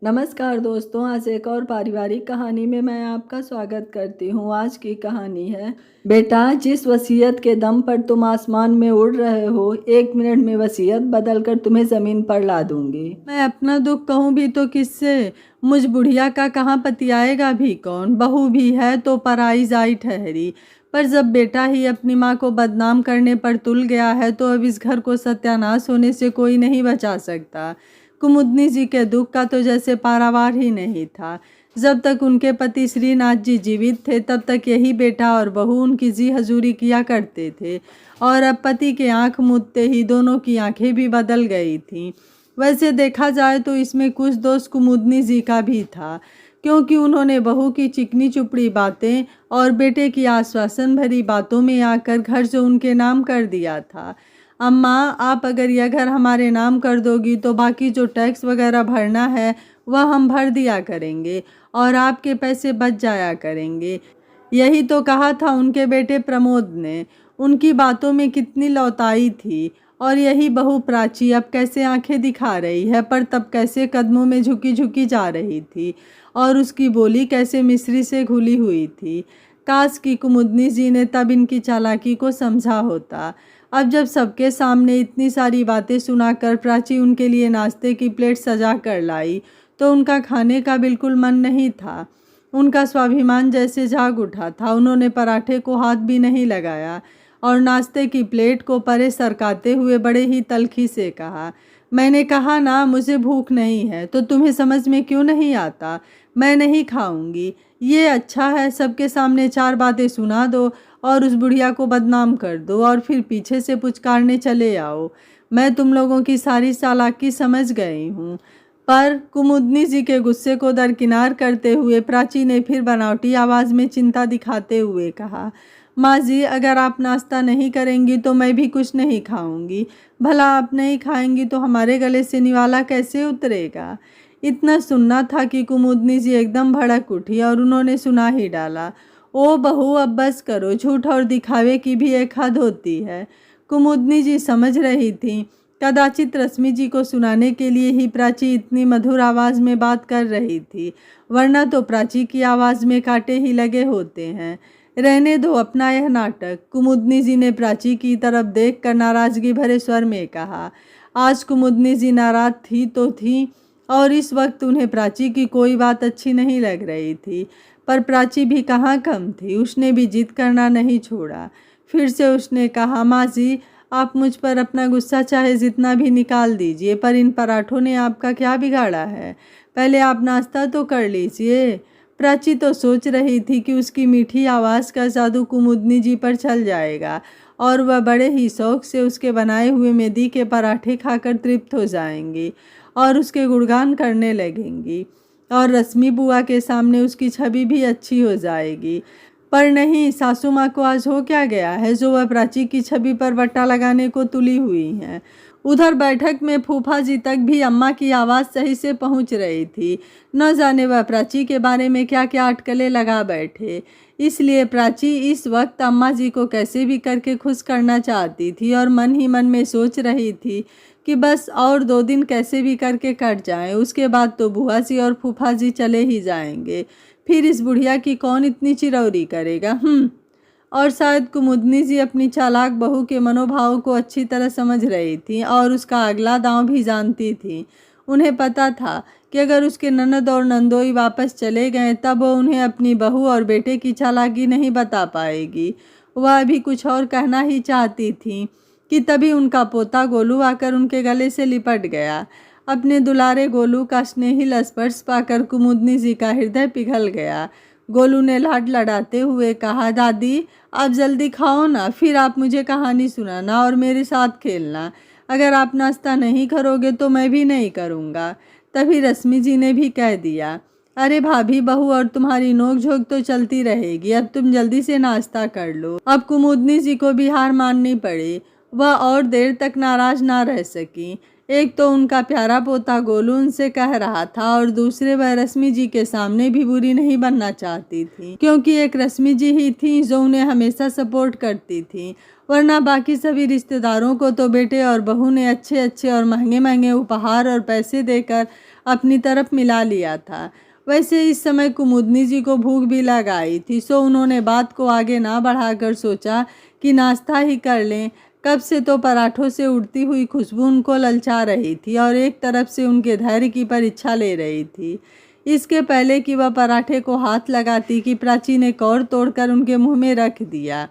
नमस्कार दोस्तों, आज एक और पारिवारिक कहानी में मैं आपका स्वागत करती हूँ। आज की कहानी है, बेटा जिस वसीयत के दम पर तुम आसमान में उड़ रहे हो, 1 मिनट में वसीयत बदलकर तुम्हें ज़मीन पर ला दूंगी। मैं अपना दुख कहूँ भी तो किससे? मुझ बुढ़िया का कहाँ पतियाएगा भी कौन? बहू भी है तो पराई जाई ठहरी। पर जब बेटा ही अपनी माँ को बदनाम करने पर तुल गया है तो अब इस घर को सत्यानाश होने से कोई नहीं बचा सकता। कुमुदनी जी के दुख का तो जैसे पारावार ही नहीं था। जब तक उनके पति श्रीनाथ जी जीवित थे तब तक यही बेटा और बहू उनकी जी हजूरी किया करते थे, और अब पति के आंख मूंदते ही दोनों की आंखें भी बदल गई थीं। वैसे देखा जाए तो इसमें कुछ दोष कुमुदनी जी का भी था, क्योंकि उन्होंने बहू की चिकनी चुपड़ी बातें और बेटे की आश्वासन भरी बातों में आकर घर जो उनके नाम कर दिया था। अम्मा, आप अगर यह घर हमारे नाम कर दोगी तो बाकी जो टैक्स वगैरह भरना है वह हम भर दिया करेंगे और आपके पैसे बच जाया करेंगे। यही तो कहा था उनके बेटे प्रमोद ने। उनकी बातों में कितनी लौताई थी। और यही बहू प्राची अब कैसे आंखें दिखा रही है, पर तब कैसे कदमों में झुकी झुकी जा रही थी, और उसकी बोली कैसे मिश्री से घुली हुई थी। काश की कुमुदनी जी ने तब इनकी चालाकी को समझा होता। अब जब सबके सामने इतनी सारी बातें सुनाकर प्राची उनके लिए नाश्ते की प्लेट सजा कर लाई तो उनका खाने का बिल्कुल मन नहीं था। उनका स्वाभिमान जैसे जाग उठा था। उन्होंने पराठे को हाथ भी नहीं लगाया और नाश्ते की प्लेट को परे सरकाते हुए बड़े ही तल्खी से कहा, मैंने कहा ना मुझे भूख नहीं है, तो तुम्हें समझ में क्यों नहीं आता? मैं नहीं खाऊंगी। ये अच्छा है, सबके सामने 4 बातें सुना दो और उस बुढ़िया को बदनाम कर दो और फिर पीछे से पुचकारने चले आओ। मैं तुम लोगों की सारी चालाकी समझ गई हूँ। पर कुमुदनी जी के गुस्से को दरकिनार करते हुए प्राची ने फिर बनावटी आवाज़ में चिंता दिखाते हुए कहा, माँ जी, अगर आप नाश्ता नहीं करेंगी तो मैं भी कुछ नहीं खाऊंगी। भला आप नहीं खाएंगी तो हमारे गले से निवाला कैसे उतरेगा? इतना सुनना था कि कुमुदनी जी एकदम भड़क उठी और उन्होंने सुना ही डाला, ओ बहू, अब बस करो, झूठ और दिखावे की भी एक हद होती है। कुमुदनी जी समझ रही थी कदाचित रश्मि जी को सुनाने के लिए ही प्राची इतनी मधुर आवाज़ में बात कर रही थी, वरना तो प्राची की आवाज़ में कांटे ही लगे होते हैं। रहने दो अपना यह नाटक, कुमुदनी जी ने प्राची की तरफ देखकर नाराज़गी भरे स्वर में कहा। आज कुमुदनी जी नाराज़ थी तो थी, और इस वक्त उन्हें प्राची की कोई बात अच्छी नहीं लग रही थी। पर प्राची भी कहाँ कम थी, उसने भी जिद करना नहीं छोड़ा। फिर से उसने कहा, माँ जी, आप मुझ पर अपना गुस्सा चाहे जितना भी निकाल दीजिए, पर इन पराठों ने आपका क्या बिगाड़ा है? पहले आप नाश्ता तो कर लीजिए। प्राची तो सोच रही थी कि उसकी मीठी आवाज़ का जादू कुमुदनी जी पर चल जाएगा और वह बड़े ही शौक से उसके बनाए हुए मेदी के पराठे खाकर तृप्त हो जाएंगी और उसके गुणगान करने लगेंगी, और रश्मि बुआ के सामने उसकी छवि भी अच्छी हो जाएगी। पर नहीं, सासू माँ को आज हो क्या गया है जो वह प्राची की छवि पर बट्टा लगाने को तुली हुई हैं। उधर बैठक में फूफा जी तक भी अम्मा की आवाज़ सही से पहुँच रही थी। न जाने वह प्राची के बारे में क्या क्या अटकलें लगा बैठे। इसलिए प्राची इस वक्त अम्मा जी को कैसे भी करके खुश करना चाहती थी और मन ही मन में सोच रही थी कि बस और 2 दिन कैसे भी करके कट जाएं, उसके बाद तो बुआ जी और फूफा जी चले ही जाएंगे। फिर इस बुढ़िया की कौन इतनी चिरौरी करेगा? और शायद कुमुदनी जी अपनी चालाक बहू के मनोभाव को अच्छी तरह समझ रही थी और उसका अगला दांव भी जानती थी। उन्हें पता था कि अगर उसके ननद और नंदोई वापस चले गए तब वो उन्हें अपनी बहू और बेटे की चालाकी नहीं बता पाएगी। वह अभी कुछ और कहना ही चाहती थी कि तभी उनका पोता गोलू आकर उनके गले से लिपट गया। अपने दुलारे गोलू का स्नेहिल स्पर्श पाकर कुमुदनी जी का हृदय पिघल गया। गोलू ने लाड लड़ाते हुए कहा, दादी, आप जल्दी खाओ ना, फिर आप मुझे कहानी सुनाना और मेरे साथ खेलना। अगर आप नाश्ता नहीं करोगे तो मैं भी नहीं करूँगा। तभी रश्मि जी ने भी कह दिया, अरे भाभी, बहू और तुम्हारी नोक झोंक तो चलती रहेगी, अब तुम जल्दी से नाश्ता कर लो। अब कुमुदनी जी को भी हार माननी पड़ी। वह और देर तक नाराज ना रह सकी। एक तो उनका प्यारा पोता गोलू उनसे कह रहा था और दूसरे वह रश्मि जी के सामने भी बुरी नहीं बनना चाहती थी, क्योंकि एक रश्मि जी ही थी जो उन्हें हमेशा सपोर्ट करती थी, वरना बाकी सभी रिश्तेदारों को तो बेटे और बहू ने अच्छे अच्छे और महंगे महंगे उपहार और पैसे देकर अपनी तरफ मिला लिया था। वैसे इस समय कुमुदनी जी को भूख भी लग आई थी, सो उन्होंने बात को आगे ना बढ़ाकर सोचा कि नाश्ता ही कर लें। कब से तो पराठों से उड़ती हुई खुशबू उनको ललचा रही थी और एक तरफ से उनके धैर्य की परीक्षा ले रही थी। इसके पहले कि वह पराठे को हाथ लगाती कि प्राची ने कौर तोड़कर उनके मुंह में रख दिया।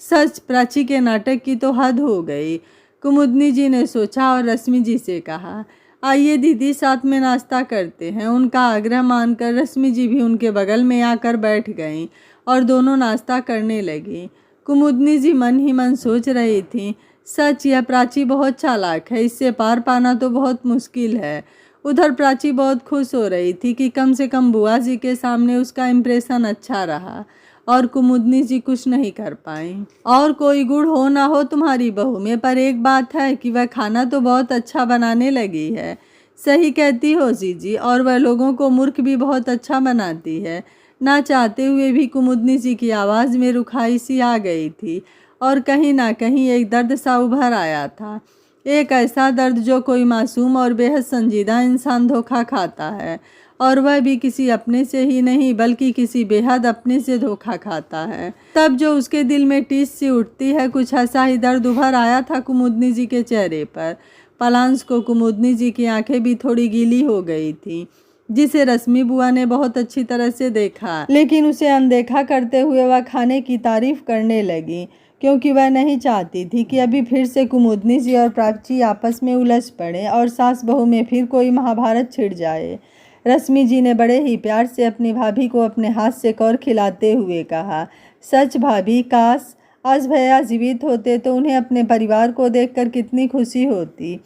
सच, प्राची के नाटक की तो हद हो गई। कुमुदनी जी ने सोचा और रश्मि जी से कहा, आइए दीदी साथ में नाश्ता करते हैं। उनका आग्रह मानकर रश्मि जी भी उनके बगल में आकर बैठ गईं और दोनों नाश्ता करने लगी। कुमुदनी जी मन ही मन सोच रही थीं, सच यह प्राची बहुत चालाक है, इससे पार पाना तो बहुत मुश्किल है। उधर प्राची बहुत खुश हो रही थी कि कम से कम बुआ जी के सामने उसका इम्प्रेशन अच्छा रहा और कुमुदनी जी कुछ नहीं कर पाई। और कोई गुण हो ना हो तुम्हारी बहू में, पर एक बात है कि वह खाना तो बहुत अच्छा बनाने लगी है। सही कहती हो जीजी, और वह लोगों को मूर्ख भी बहुत अच्छा बनाती है। ना चाहते हुए भी कुमुदनी जी की आवाज़ में रुखाई सी आ गई थी और कहीं ना कहीं एक दर्द सा उभर आया था। एक ऐसा दर्द जो कोई मासूम और बेहद संजीदा इंसान धोखा खाता है, और वह भी किसी अपने से ही नहीं बल्कि किसी बेहद अपने से धोखा खाता है। तब जो उसके दिल में टीस सी उठती है, कुछ ऐसा ही दर्द उभर आया था कुमुदनी जी के चेहरे पर। पलांस को कुमुदनी जी की आंखें भी थोड़ी गीली हो गई थी, जिसे रश्मि बुआ ने बहुत अच्छी तरह से देखा, लेकिन उसे अनदेखा करते हुए वह खाने की तारीफ करने लगी, क्योंकि वह नहीं चाहती थी कि अभी फिर से कुमुदनी जी और प्राची आपस में उलझ पड़े और सास बहू में फिर कोई महाभारत छिड़ जाए। रश्मि जी ने बड़े ही प्यार से अपनी भाभी को अपने हाथ से कौर खिलाते हुए कहा, सच भाभी, काश आज भैया जीवित होते तो उन्हें अपने परिवार को देखकर कितनी खुशी होती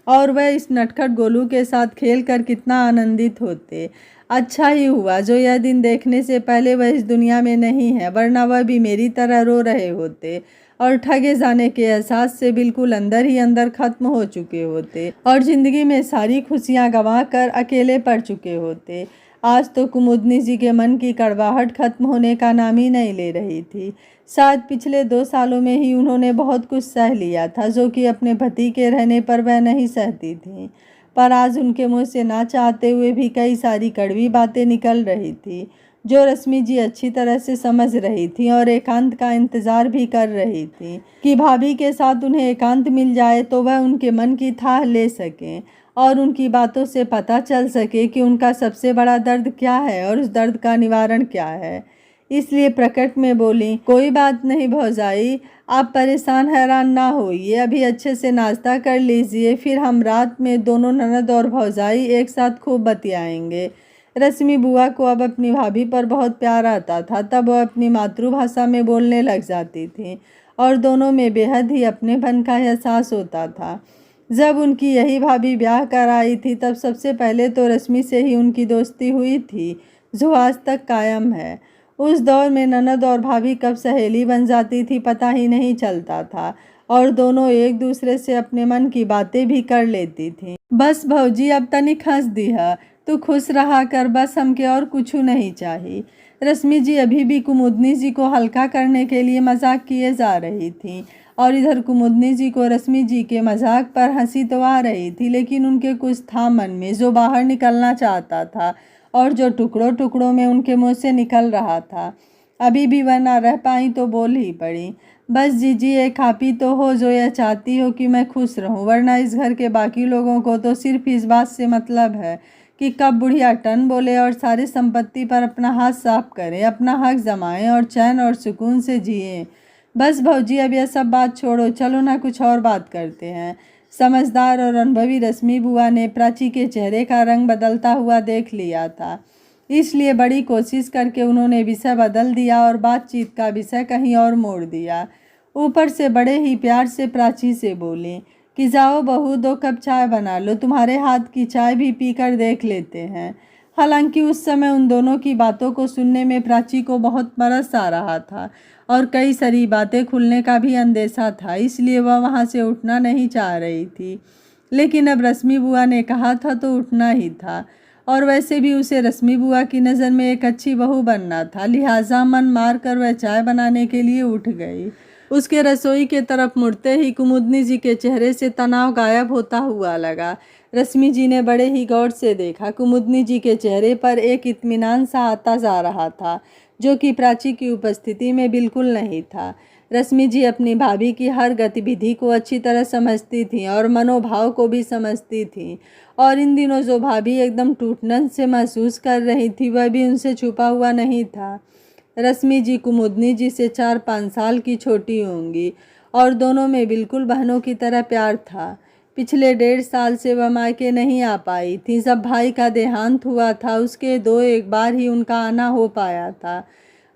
और वह इस नटखट गोलू के साथ खेलकर कितना आनंदित होते। अच्छा ही हुआ जो यह दिन देखने से पहले वह इस दुनिया में नहीं है, वरना वह भी मेरी तरह रो रहे होते और ठगे जाने के एहसास से बिल्कुल अंदर ही अंदर खत्म हो चुके होते और जिंदगी में सारी खुशियां गंवा कर अकेले पड़ चुके होते। आज तो कुमुदनी जी के मन की कड़वाहट खत्म होने का नाम ही नहीं ले रही थी। शायद पिछले 2 सालों में ही उन्होंने बहुत कुछ सह लिया था जो कि अपने पति के रहने पर वह नहीं सहती थी, पर आज उनके मुंह से ना चाहते हुए भी कई सारी कड़वी बातें निकल रही थी जो रश्मि जी अच्छी तरह से समझ रही थी और एकांत का इंतजार भी कर रही थी कि भाभी के साथ उन्हें एकांत मिल जाए तो वह उनके मन की थाह ले सकें और उनकी बातों से पता चल सके कि उनका सबसे बड़ा दर्द क्या है और उस दर्द का निवारण क्या है। इसलिए प्रकट में बोली, कोई बात नहीं भौजाई, आप परेशान हैरान ना होइए, अभी अच्छे से नाश्ता कर लीजिए, फिर हम रात में दोनों ननद और भौजाई एक साथ खूब बतियाएंगे। रश्मि बुआ को अब अपनी भाभी पर बहुत प्यार आता था, तब वह अपनी मातृभाषा में बोलने लग जाती थी और दोनों में बेहद ही अपनेपन का एहसास होता था। जब उनकी यही भाभी ब्याह कर आई थी तब सबसे पहले तो रश्मि से ही उनकी दोस्ती हुई थी, जो आज तक कायम है। उस दौर में ननद और भाभी कब सहेली बन जाती थी पता ही नहीं चलता था और दोनों एक दूसरे से अपने मन की बातें भी कर लेती थी। बस भौजी अब तनिक हंस दिया, तू खुश रहा कर, बस हमके और कुछ नहीं चाहिए। रश्मि जी अभी भी कुमुदनी जी को हल्का करने के लिए मजाक किए जा रही थी और इधर कुमुदनी जी को रश्मि जी के मजाक पर हंसी तो आ रही थी, लेकिन उनके कुछ था मन में जो बाहर निकलना चाहता था और जो टुकड़ों टुकड़ों में उनके मुंह से निकल रहा था। अभी भी वह ना रह पाई तो बोल ही पड़ी, बस जीजी एक आप ही तो हो जो यह चाहती हो कि मैं खुश रहूं, वरना इस घर के बाकी लोगों को तो सिर्फ इस बात से मतलब है कि कब बुढ़िया टन बोले और सारी संपत्ति पर अपना हाथ साफ करें, अपना हक जमाएं और चैन और सुकून से जिए। बस भौजी अब यह सब बात छोड़ो, चलो ना कुछ और बात करते हैं। समझदार और अनुभवी रश्मि बुआ ने प्राची के चेहरे का रंग बदलता हुआ देख लिया था, इसलिए बड़ी कोशिश करके उन्होंने विषय बदल दिया और बातचीत का विषय कहीं और मोड़ दिया। ऊपर से बड़े ही प्यार से प्राची से बोली कि जाओ बहू, 2 कप चाय बना लो, तुम्हारे हाथ की चाय भी पीकर देख लेते हैं। हालांकि उस समय उन दोनों की बातों को सुनने में प्राची को बहुत तरस आ रहा था और कई सारी बातें खुलने का भी अंदेशा था, इसलिए वह वहां से उठना नहीं चाह रही थी। लेकिन अब रश्मि बुआ ने कहा था तो उठना ही था और वैसे भी उसे रश्मि बुआ की नज़र में एक अच्छी बहू बनना था, लिहाजा मन मार कर वह चाय बनाने के लिए उठ गई। उसके रसोई के तरफ मुड़ते ही कुमुदनी जी के चेहरे से तनाव गायब होता हुआ लगा। रश्मि जी ने बड़े ही गौर से देखा। कुमुदनी जी के चेहरे पर एक इत्मीनान सा आता जा रहा था जो कि प्राची की उपस्थिति में बिल्कुल नहीं था। रश्मि जी अपनी भाभी की हर गतिविधि को अच्छी तरह समझती थीं और मनोभाव को भी समझती थीं, और इन दिनों जो भाभी एकदम टूटन से महसूस कर रही थी वह भी उनसे छुपा हुआ नहीं था। रश्मि जी कुमुदनी जी से 4-5 साल की छोटी होंगी और दोनों में बिल्कुल बहनों की तरह प्यार था। पिछले 1.5 साल से वह मायके नहीं आ पाई थी। जब भाई का देहांत हुआ था उसके 2-1 बार ही उनका आना हो पाया था।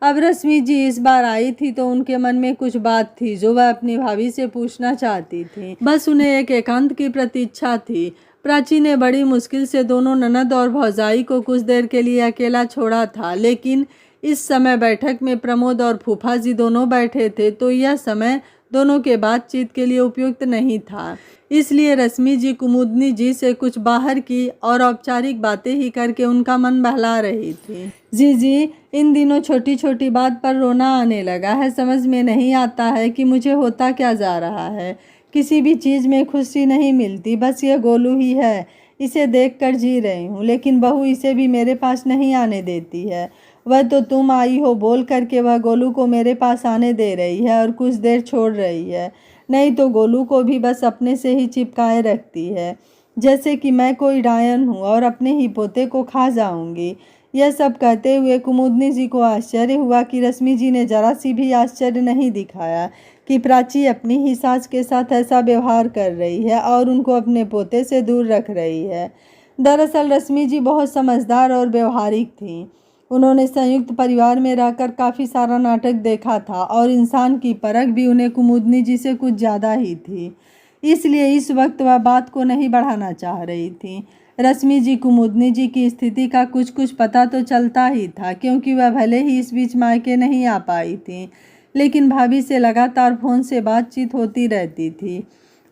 अब रश्मि जी इस बार आई थी तो उनके मन में कुछ बात थी जो वह अपनी भाभी से पूछना चाहती थी। बस उन्हें एक एकांत की प्रतीक्षा थी। प्राची ने बड़ी मुश्किल से दोनों ननद और भौजाई को कुछ देर के लिए अकेला छोड़ा था, लेकिन इस समय बैठक में प्रमोद और फूफा जी दोनों बैठे थे तो यह समय दोनों के बातचीत के लिए उपयुक्त नहीं था। इसलिए रश्मि जी कुमुदनी जी से कुछ बाहर की और औपचारिक बातें ही करके उनका मन बहला रही थी। जी इन दिनों छोटी छोटी बात पर रोना आने लगा है। समझ में नहीं आता है कि मुझे होता क्या जा रहा है। किसी भी चीज़ में खुशी नहीं मिलती। बस ये गोलू ही है, इसे देखकर जी रही हूँ, लेकिन बहू इसे भी मेरे पास नहीं आने देती है। वह तो तुम आई हो बोल करके वह गोलू को मेरे पास आने दे रही है और कुछ देर छोड़ रही है, नहीं तो गोलू को भी बस अपने से ही चिपकाए रखती है, जैसे कि मैं कोई डायन हूँ और अपने ही पोते को खा जाऊंगी। यह सब कहते हुए कुमुदनी जी को आश्चर्य हुआ कि रश्मि जी ने जरा सी भी आश्चर्य नहीं दिखाया कि प्राची अपनी ही सास के साथ ऐसा व्यवहार कर रही है और उनको अपने पोते से दूर रख रही है। दरअसल रश्मि जी बहुत समझदार और व्यवहारिक थीं। उन्होंने संयुक्त परिवार में रहकर काफ़ी सारा नाटक देखा था और इंसान की परख भी उन्हें कुमुदनी जी से कुछ ज़्यादा ही थी। इसलिए इस वक्त वह बात को नहीं बढ़ाना चाह रही थी। रश्मि जी कुमुदनी जी की स्थिति का कुछ कुछ पता तो चलता ही था, क्योंकि वह भले ही इस बीच मायके नहीं आ पाई थी, लेकिन भाभी से लगातार फ़ोन से बातचीत होती रहती थी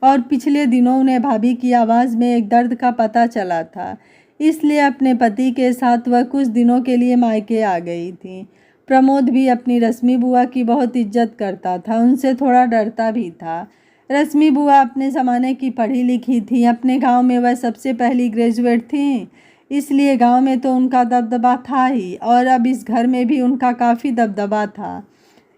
और पिछले दिनों उन्हें भाभी की आवाज़ में एक दर्द का पता चला था। इसलिए अपने पति के साथ वह कुछ दिनों के लिए मायके आ गई थी। प्रमोद भी अपनी रश्मि बुआ की बहुत इज्जत करता था, उनसे थोड़ा डरता भी था। रश्मि बुआ अपने ज़माने की पढ़ी लिखी थी। अपने गांव में वह सबसे पहली ग्रेजुएट थी, इसलिए गांव में तो उनका दबदबा था ही, और अब इस घर में भी उनका काफ़ी दबदबा था।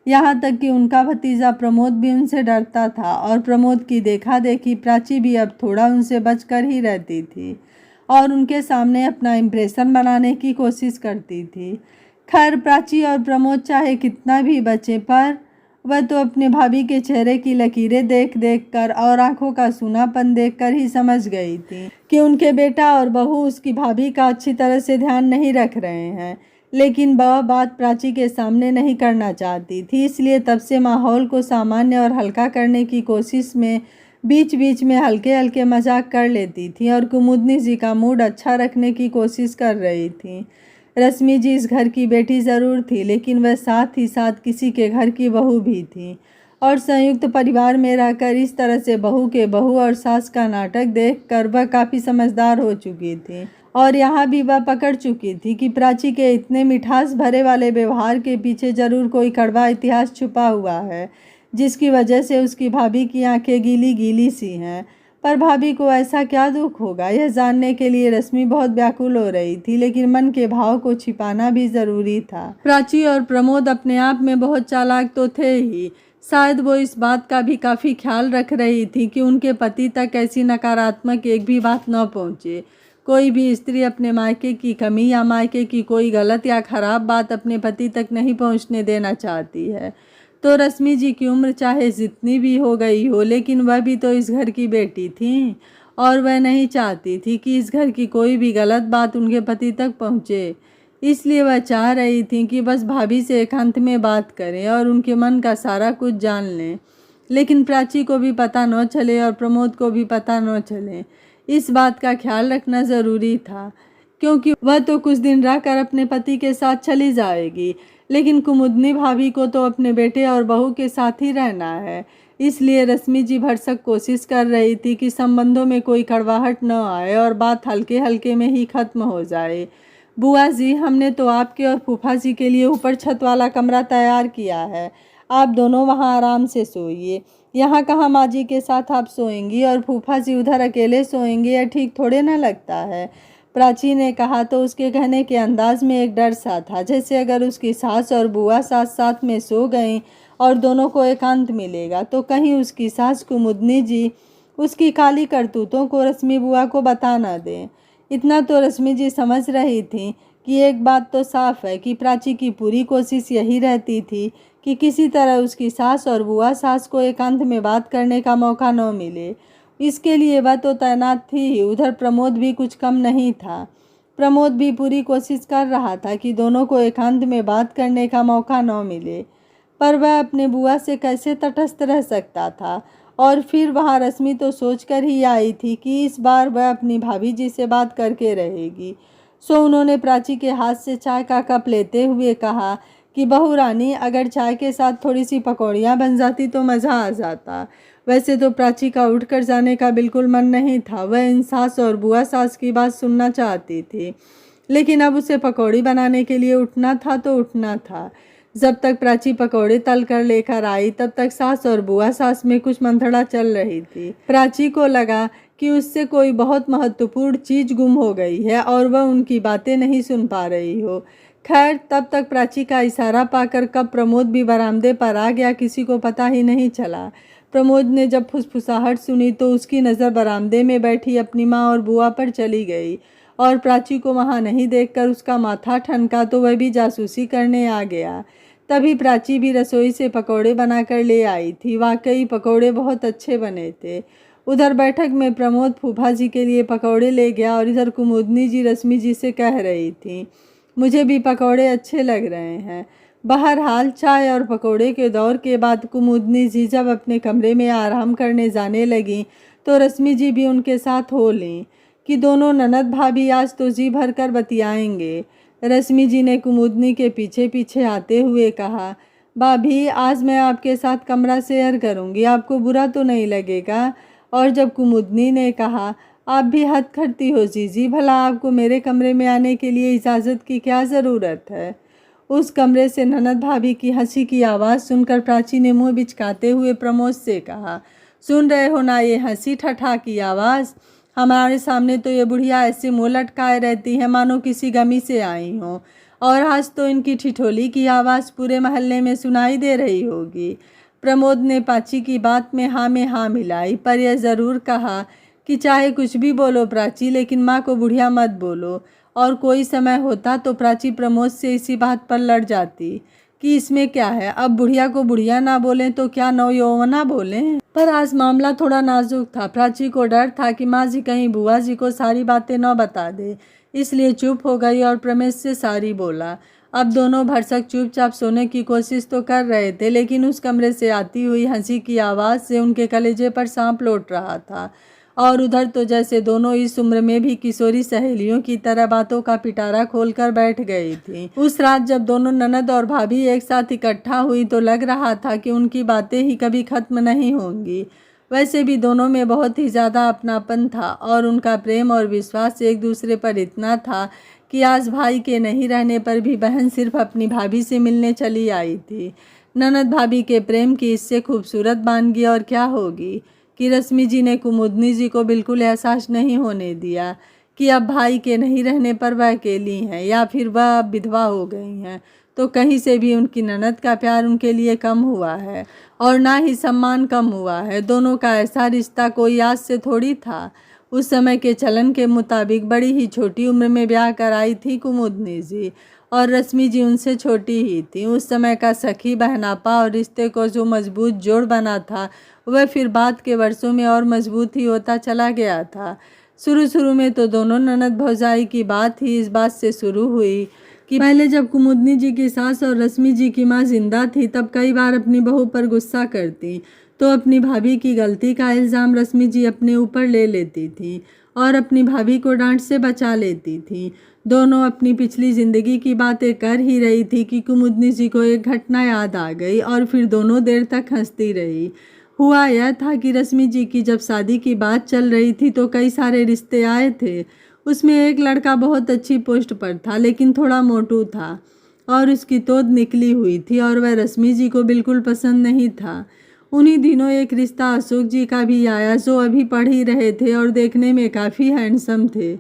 यहाँ तक कि उनका भतीजा प्रमोद भी उनसे डरता था और प्रमोद की देखा देखी प्राची भी अब थोड़ा उनसे बचकर ही रहती थी और उनके सामने अपना इम्प्रेशन बनाने की कोशिश करती थी। खैर प्राची और प्रमोद चाहे कितना भी बचे, पर वह तो अपने भाभी के चेहरे की लकीरें देख देख कर और आंखों का सूनापन देखकर ही समझ गई थी कि उनके बेटा और बहू उसकी भाभी का अच्छी तरह से ध्यान नहीं रख रहे हैं। लेकिन वह बात प्राची के सामने नहीं करना चाहती थी, इसलिए तब से माहौल को सामान्य और हल्का करने की कोशिश में बीच बीच में हल्के हल्के मजाक कर लेती थी और कुमुदनी जी का मूड अच्छा रखने की कोशिश कर रही थी। रश्मि जी इस घर की बेटी ज़रूर थी, लेकिन वह साथ ही साथ किसी के घर की बहू भी थी, और संयुक्त परिवार में रहकर इस तरह से बहू के बहू और सास का नाटक देखकर वह काफ़ी समझदार हो चुकी थी और यहाँ भी वह पकड़ चुकी थी कि प्राची के इतने मिठास भरे वाले व्यवहार के पीछे ज़रूर कोई कड़वा इतिहास छुपा हुआ है, जिसकी वजह से उसकी भाभी की आंखें गीली गीली सी हैं। पर भाभी को ऐसा क्या दुख होगा, यह जानने के लिए रश्मि बहुत व्याकुल हो रही थी, लेकिन मन के भाव को छिपाना भी ज़रूरी था। प्राची और प्रमोद अपने आप में बहुत चालाक तो थे ही, शायद वो इस बात का भी काफ़ी ख्याल रख रही थी कि उनके पति तक ऐसी नकारात्मक एक भी बात न पहुँचे। कोई भी स्त्री अपने मायके की कमी या मायके की कोई गलत या ख़राब बात अपने पति तक नहीं पहुँचने देना चाहती है। तो रश्मि जी की उम्र चाहे जितनी भी हो गई हो, लेकिन वह भी तो इस घर की बेटी थी और वह नहीं चाहती थी कि इस घर की कोई भी गलत बात उनके पति तक पहुँचे। इसलिए वह चाह रही थी कि बस भाभी से एकांत में बात करें और उनके मन का सारा कुछ जान लें, लेकिन प्राची को भी पता न चले और प्रमोद को भी पता न चले। इस बात का ख्याल रखना ज़रूरी था, क्योंकि वह तो कुछ दिन रहकर अपने पति के साथ चली जाएगी, लेकिन कुमुदनी भाभी को तो अपने बेटे और बहू के साथ ही रहना है। इसलिए रश्मि जी भरसक कोशिश कर रही थी कि संबंधों में कोई कड़वाहट न आए और बात हल्के हल्के में ही ख़त्म हो जाए। बुआ जी, हमने तो आपके और फूफा जी के लिए ऊपर छत वाला कमरा तैयार किया है, आप दोनों वहाँ आराम से सोइए। यहाँ कहाँ माँ जी के साथ आप सोएंगी और फूफा जी उधर अकेले सोएंगे, यह ठीक थोड़े ना लगता है। प्राची ने कहा तो उसके कहने के अंदाज में एक डर सा था, जैसे अगर उसकी सास और बुआ साथ साथ में सो गईं और दोनों को एकांत मिलेगा तो कहीं उसकी सास कुमुदनी जी उसकी काली करतूतों को रश्मि बुआ को बता न दें। इतना तो रश्मि जी समझ रही थी कि एक बात तो साफ है कि प्राची की पूरी कोशिश यही रहती थी कि किसी तरह उसकी सास और बुआ सास को एकांत में बात करने का मौका न मिले। इसके लिए वह तो तैनात थी ही, उधर प्रमोद भी कुछ कम नहीं था। प्रमोद भी पूरी कोशिश कर रहा था कि दोनों को एकांत में बात करने का मौका न मिले, पर वह अपने बुआ से कैसे तटस्थ रह सकता था। और फिर वहाँ रश्मि तो सोचकर ही आई थी कि इस बार वह अपनी भाभी जी से बात करके रहेगी। सो उन्होंने प्राची के हाथ से चाय का कप लेते हुए कहा कि बहू रानी, अगर चाय के साथ थोड़ी सी पकौड़ियाँ बन जाती तो मज़ा आ जाता। वैसे तो प्राची का उठकर जाने का बिल्कुल मन नहीं था, वह इन सास और बुआ सास की बात सुनना चाहती थी, लेकिन अब उसे पकौड़ी बनाने के लिए उठना था तो उठना था। जब तक प्राची पकौड़े तल कर लेकर आई तब तक सास और बुआ सास में कुछ मंथड़ा चल रही थी। प्राची को लगा कि उससे कोई बहुत महत्वपूर्ण चीज़ गुम हो गई है और वह उनकी बातें नहीं सुन पा रही हो। खैर, तब तक प्राची का इशारा पाकर कब प्रमोद भी बरामदे पर आ गया किसी को पता ही नहीं चला। प्रमोद ने जब फुसफुसाहट सुनी तो उसकी नज़र बरामदे में बैठी अपनी माँ और बुआ पर चली गई और प्राची को वहाँ नहीं देखकर उसका माथा ठनका तो वह भी जासूसी करने आ गया। तभी प्राची भी रसोई से पकौड़े बनाकर ले आई थी। वाकई पकौड़े बहुत अच्छे बने थे। उधर बैठक में प्रमोद फूफा जी के लिए पकौड़े ले गया और इधर कुमुदनी जी रश्मि जी से कह रही थी, मुझे भी पकौड़े अच्छे लग रहे हैं। बहरहाल चाय और पकौड़े के दौर के बाद कुमुदनी जी जब अपने कमरे में आराम करने जाने लगी तो रश्मि जी भी उनके साथ हो लीं कि दोनों ननद भाभी आज तो जी भर कर बतियाएंगे। रश्मि जी ने कुमुदनी के पीछे पीछे आते हुए कहा, भाभी आज मैं आपके साथ कमरा शेयर करूंगी, आपको बुरा तो नहीं लगेगा। और जब कुमुदनी ने कहा, आप भी हद करती हो जीजी, भला आपको मेरे कमरे में आने के लिए इजाज़त की क्या ज़रूरत है। उस कमरे से ननद भाभी की हंसी की आवाज़ सुनकर प्राची ने मुंह बिचकाते हुए प्रमोद से कहा, सुन रहे हो ना ये हंसी ठठा की आवाज़? हमारे सामने तो ये बुढ़िया ऐसे मुँह लटकाए रहती है मानो किसी गमी से आई हो, और आज तो इनकी ठिठोली की आवाज़ पूरे मोहल्ले में सुनाई दे रही होगी। प्रमोद ने प्राची की बात में हाँ मिलाई, पर यह ज़रूर कहा कि चाहे कुछ भी बोलो प्राची, लेकिन माँ को बुढ़िया मत बोलो। और कोई समय होता तो प्राची प्रमोद से इसी बात पर लड़ जाती कि इसमें क्या है, अब बुढ़िया को बुढ़िया ना बोलें तो क्या नवयौवना बोलें। पर आज मामला थोड़ा नाजुक था। प्राची को डर था कि माँ जी कहीं बुआ जी को सारी बातें न बता दे, इसलिए चुप हो गई और प्रमेश से सारी बोला। अब दोनों भरसक चुपचाप सोने की कोशिश तो कर रहे थे, लेकिन उस कमरे से आती हुई हंसी की आवाज़ से उनके कलेजे पर सांप लौट रहा था। और उधर तो जैसे दोनों इस उम्र में भी किशोरी सहेलियों की तरह बातों का पिटारा खोलकर बैठ गई थी। उस रात जब दोनों ननद और भाभी एक साथ इकट्ठा हुई तो लग रहा था कि उनकी बातें ही कभी खत्म नहीं होंगी। वैसे भी दोनों में बहुत ही ज़्यादा अपनापन था और उनका प्रेम और विश्वास एक दूसरे पर इतना था कि आज भाई के नहीं रहने पर भी बहन सिर्फ अपनी भाभी से मिलने चली आई थी। ननद भाभी के प्रेम की इससे खूबसूरत वानगी और क्या होगी कि रश्मि जी ने कुमुदनी जी को बिल्कुल एहसास नहीं होने दिया कि अब भाई के नहीं रहने पर वह अकेली हैं या फिर वह अब विधवा हो गई हैं। तो कहीं से भी उनकी ननद का प्यार उनके लिए कम हुआ है और ना ही सम्मान कम हुआ है। दोनों का ऐसा रिश्ता कोई आज से थोड़ी था। उस समय के चलन के मुताबिक बड़ी ही छोटी उम्र में ब्याह कराई थी कुमुदनी जी और रश्मि जी उनसे छोटी ही थी। उस समय का सखी बहनापा और रिश्ते को जो मजबूत जोड़ बना था वह फिर बाद के वर्षों में और मजबूत ही होता चला गया था। शुरू में तो दोनों ननद भौजाई की बात ही इस बात से शुरू हुई कि पहले जब कुमुदनी जी की सास और रश्मि जी की माँ जिंदा थी तब कई बार अपनी बहू पर गुस्सा करती तो अपनी भाभी की गलती का इल्ज़ाम रश्मि जी अपने ऊपर ले लेती थी और अपनी भाभी को डांट से बचा लेती थी। दोनों अपनी पिछली ज़िंदगी की बातें कर ही रही थी कि कुमुदनी जी को एक घटना याद आ गई और फिर दोनों देर तक हंसती रही। हुआ यह था कि रश्मि जी की जब शादी की बात चल रही थी तो कई सारे रिश्ते आए थे। उसमें एक लड़का बहुत अच्छी पोस्ट पर था लेकिन थोड़ा मोटू था। और उसकी तोद निकली हुई थी और वह रश्मि जी को बिल्कुल पसंद नहीं था। उन्हीं दिनों एक रिश्ता अशोक जी का भी आया, जो अभी पढ़ ही रहे थे और देखने में काफ़ी हैंडसम थे।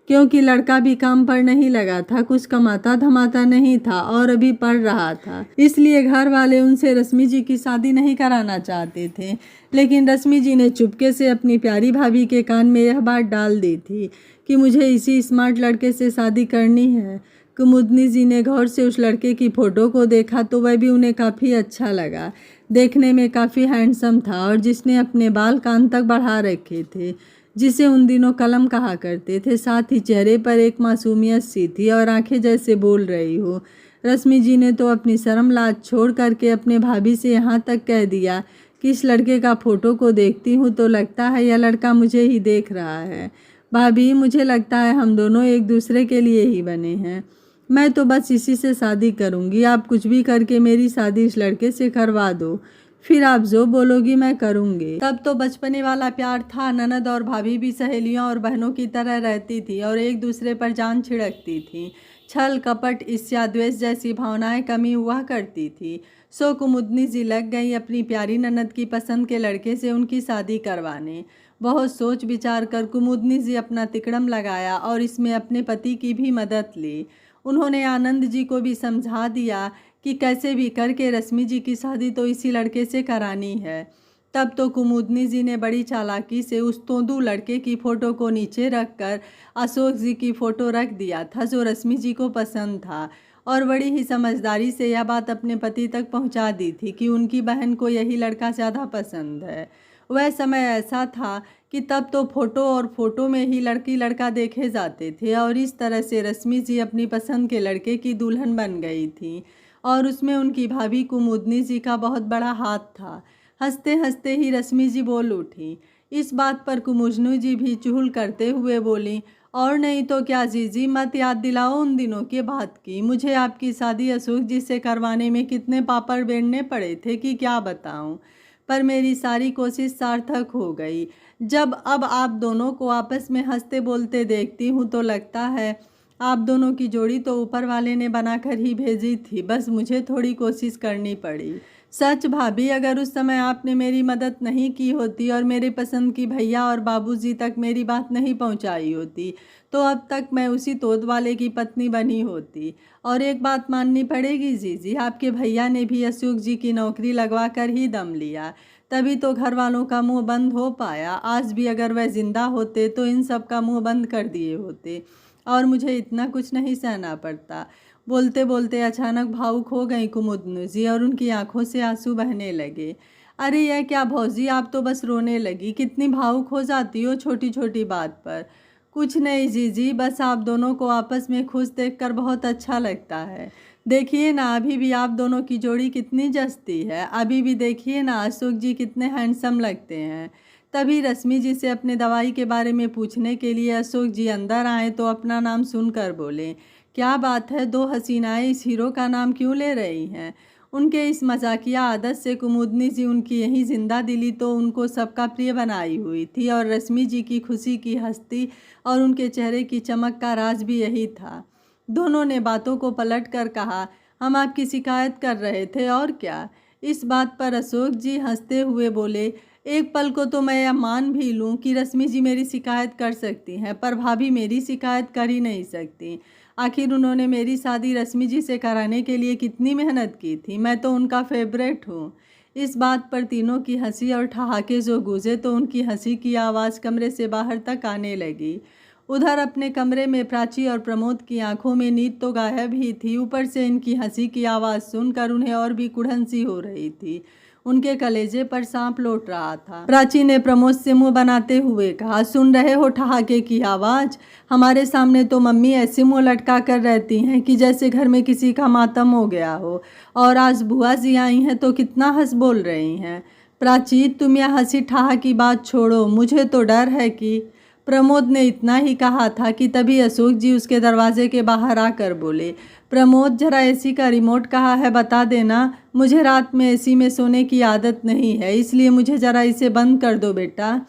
क्योंकि लड़का भी काम पर नहीं लगा था, कुछ कमाता धमाता नहीं था और अभी पढ़ रहा था, इसलिए घर वाले उनसे रश्मि जी की शादी नहीं कराना चाहते थे। लेकिन रश्मि जी ने चुपके से अपनी प्यारी भाभी के कान में यह बात डाल दी थी कि मुझे इसी स्मार्ट लड़के से शादी करनी है। कुमुदनी जी ने गौर से उस लड़के की फ़ोटो को देखा तो वह भी उन्हें काफ़ी अच्छा लगा। देखने में काफ़ी हैंडसम था और जिसने अपने बाल कान तक बढ़ा रखे थे, जिसे उन दिनों कलम कहा करते थे। साथ ही चेहरे पर एक मासूमियत सी थी और आंखें जैसे बोल रही हो। रश्मि जी ने तो अपनी शर्म लाज छोड़ करके अपने भाभी से यहाँ तक कह दिया कि इस लड़के का फ़ोटो को देखती हूँ तो लगता है यह लड़का मुझे ही देख रहा है। भाभी, मुझे लगता है हम दोनों एक दूसरे के लिए ही बने हैं। मैं तो बस इसी से शादी करूँगी। आप कुछ भी करके मेरी शादी इस लड़के से करवा दो, फिर आप जो बोलोगी मैं करूँगी। तब तो बचपने वाला प्यार था। ननद और भाभी भी सहेलियों और बहनों की तरह रहती थी और एक दूसरे पर जान छिड़कती थी। छल कपट ईर्ष्या द्वेष जैसी भावनाएं कमी हुआ करती थी। सो कुमुदनी जी लग गई अपनी प्यारी ननद की पसंद के लड़के से उनकी शादी करवाने। बहुत सोच विचार कर कुमुदनी जी अपना तिकड़म लगाया और इसमें अपने पति की भी मदद ली। उन्होंने आनंद जी को भी समझा दिया कि कैसे भी करके रश्मि जी की शादी तो इसी लड़के से करानी है। तब तो कुमुदनी जी ने बड़ी चालाकी से उस तोंदू लड़के की फ़ोटो को नीचे रखकर अशोक जी की फ़ोटो रख दिया था, जो रश्मि जी को पसंद था, और बड़ी ही समझदारी से यह बात अपने पति तक पहुंचा दी थी कि उनकी बहन को यही लड़का ज़्यादा पसंद है। वह समय ऐसा था कि तब तो फ़ोटो और फ़ोटो में ही लड़की लड़का देखे जाते थे और इस तरह से रश्मि जी अपनी पसंद के लड़के की दुल्हन बन गई थी और उसमें उनकी भाभी कुमुदनी जी का बहुत बड़ा हाथ था। हंसते हंसते ही रश्मि जी बोल उठी। इस बात पर कुमुदनी जी भी चुहल करते हुए बोली, और नहीं तो क्या जीजी, मत याद दिलाओ उन दिनों के बात की। मुझे आपकी शादी अशोक जी से करवाने में कितने पापड़ बेलने पड़े थे कि क्या बताऊं, पर मेरी सारी कोशिश सार्थक हो गई। जब अब आप दोनों को आपस में हंसते बोलते देखती हूँ तो लगता है आप दोनों की जोड़ी तो ऊपर वाले ने बनाकर ही भेजी थी, बस मुझे थोड़ी कोशिश करनी पड़ी। सच भाभी, अगर उस समय आपने मेरी मदद नहीं की होती और मेरे पसंद की भैया और बाबूजी तक मेरी बात नहीं पहुंचाई होती तो अब तक मैं उसी तोत वाले की पत्नी बनी होती। और एक बात माननी पड़ेगी जीजी, आपके भैया ने भी अशोक जी की नौकरी लगवा कर ही दम लिया, तभी तो घर वालों का मुंह बंद हो पाया। आज भी अगर वह जिंदा होते तो इन सब का मुंह बंद कर दिए होते और मुझे इतना कुछ नहीं सहना पड़ता। बोलते बोलते अचानक भावुक हो गई कुमुदनी जी और उनकी आंखों से आंसू बहने लगे। अरे यह क्या भौजी, आप तो बस रोने लगी, कितनी भावुक हो जाती हो छोटी छोटी बात पर। कुछ नहीं जीजी, बस आप दोनों को आपस में खुश देखकर बहुत अच्छा लगता है। देखिए ना, अभी भी आप दोनों की जोड़ी कितनी जचती है। अभी भी देखिए ना, अशोक जी कितने हैंडसम लगते हैं। तभी रश्मि जी से अपने दवाई के बारे में पूछने के लिए अशोक जी अंदर आए तो अपना नाम सुनकर बोले, क्या बात है, दो हसीनाएं इस हीरो का नाम क्यों ले रही हैं। उनके इस मजाकिया आदत से कुमुदनी जी उनकी यही जिंदा दिली तो उनको सबका प्रिय बनाई हुई थी और रश्मि जी की खुशी की हस्ती और उनके चेहरे की चमक का राज भी यही था। दोनों ने बातों को पलट कर कहा, हम आपकी शिकायत कर रहे थे और क्या। इस बात पर अशोक जी हंसते हुए बोले, एक पल को तो मैं यह मान भी लूं कि रश्मि जी मेरी शिकायत कर सकती हैं, पर भाभी मेरी शिकायत कर ही नहीं सकती। आखिर उन्होंने मेरी शादी रश्मि जी से कराने के लिए कितनी मेहनत की थी, मैं तो उनका फेवरेट हूँ। इस बात पर तीनों की हंसी और ठहाके जो गूंजे तो उनकी हंसी की आवाज़ कमरे से बाहर तक आने लगी। उधर अपने कमरे में प्राची और प्रमोद की आंखों में नींद तो गायब ही थी, ऊपर से इनकी हंसी की आवाज़ सुनकर उन्हें और भी कुढ़न सी हो रही थी। उनके कलेजे पर सांप लौट रहा था। प्राची ने प्रमोद से मुंह बनाते हुए कहा, सुन रहे हो ठहाके की आवाज़? हमारे सामने तो मम्मी ऐसे मुंह लटका कर रहती हैं कि जैसे घर में किसी का मातम हो गया हो, और आज बुआ जी आई हैं तो कितना हंस बोल रही हैं। प्राची, तुम यह हंसी ठहा की बात छोड़ो, मुझे तो डर है कि। प्रमोद ने इतना ही कहा था कि तभी अशोक जी उसके दरवाजे के बाहर आकर बोले, प्रमोद, जरा एसी का रिमोट कहाँ है बता देना, मुझे रात में एसी में सोने की आदत नहीं है, इसलिए मुझे जरा इसे बंद कर दो बेटा।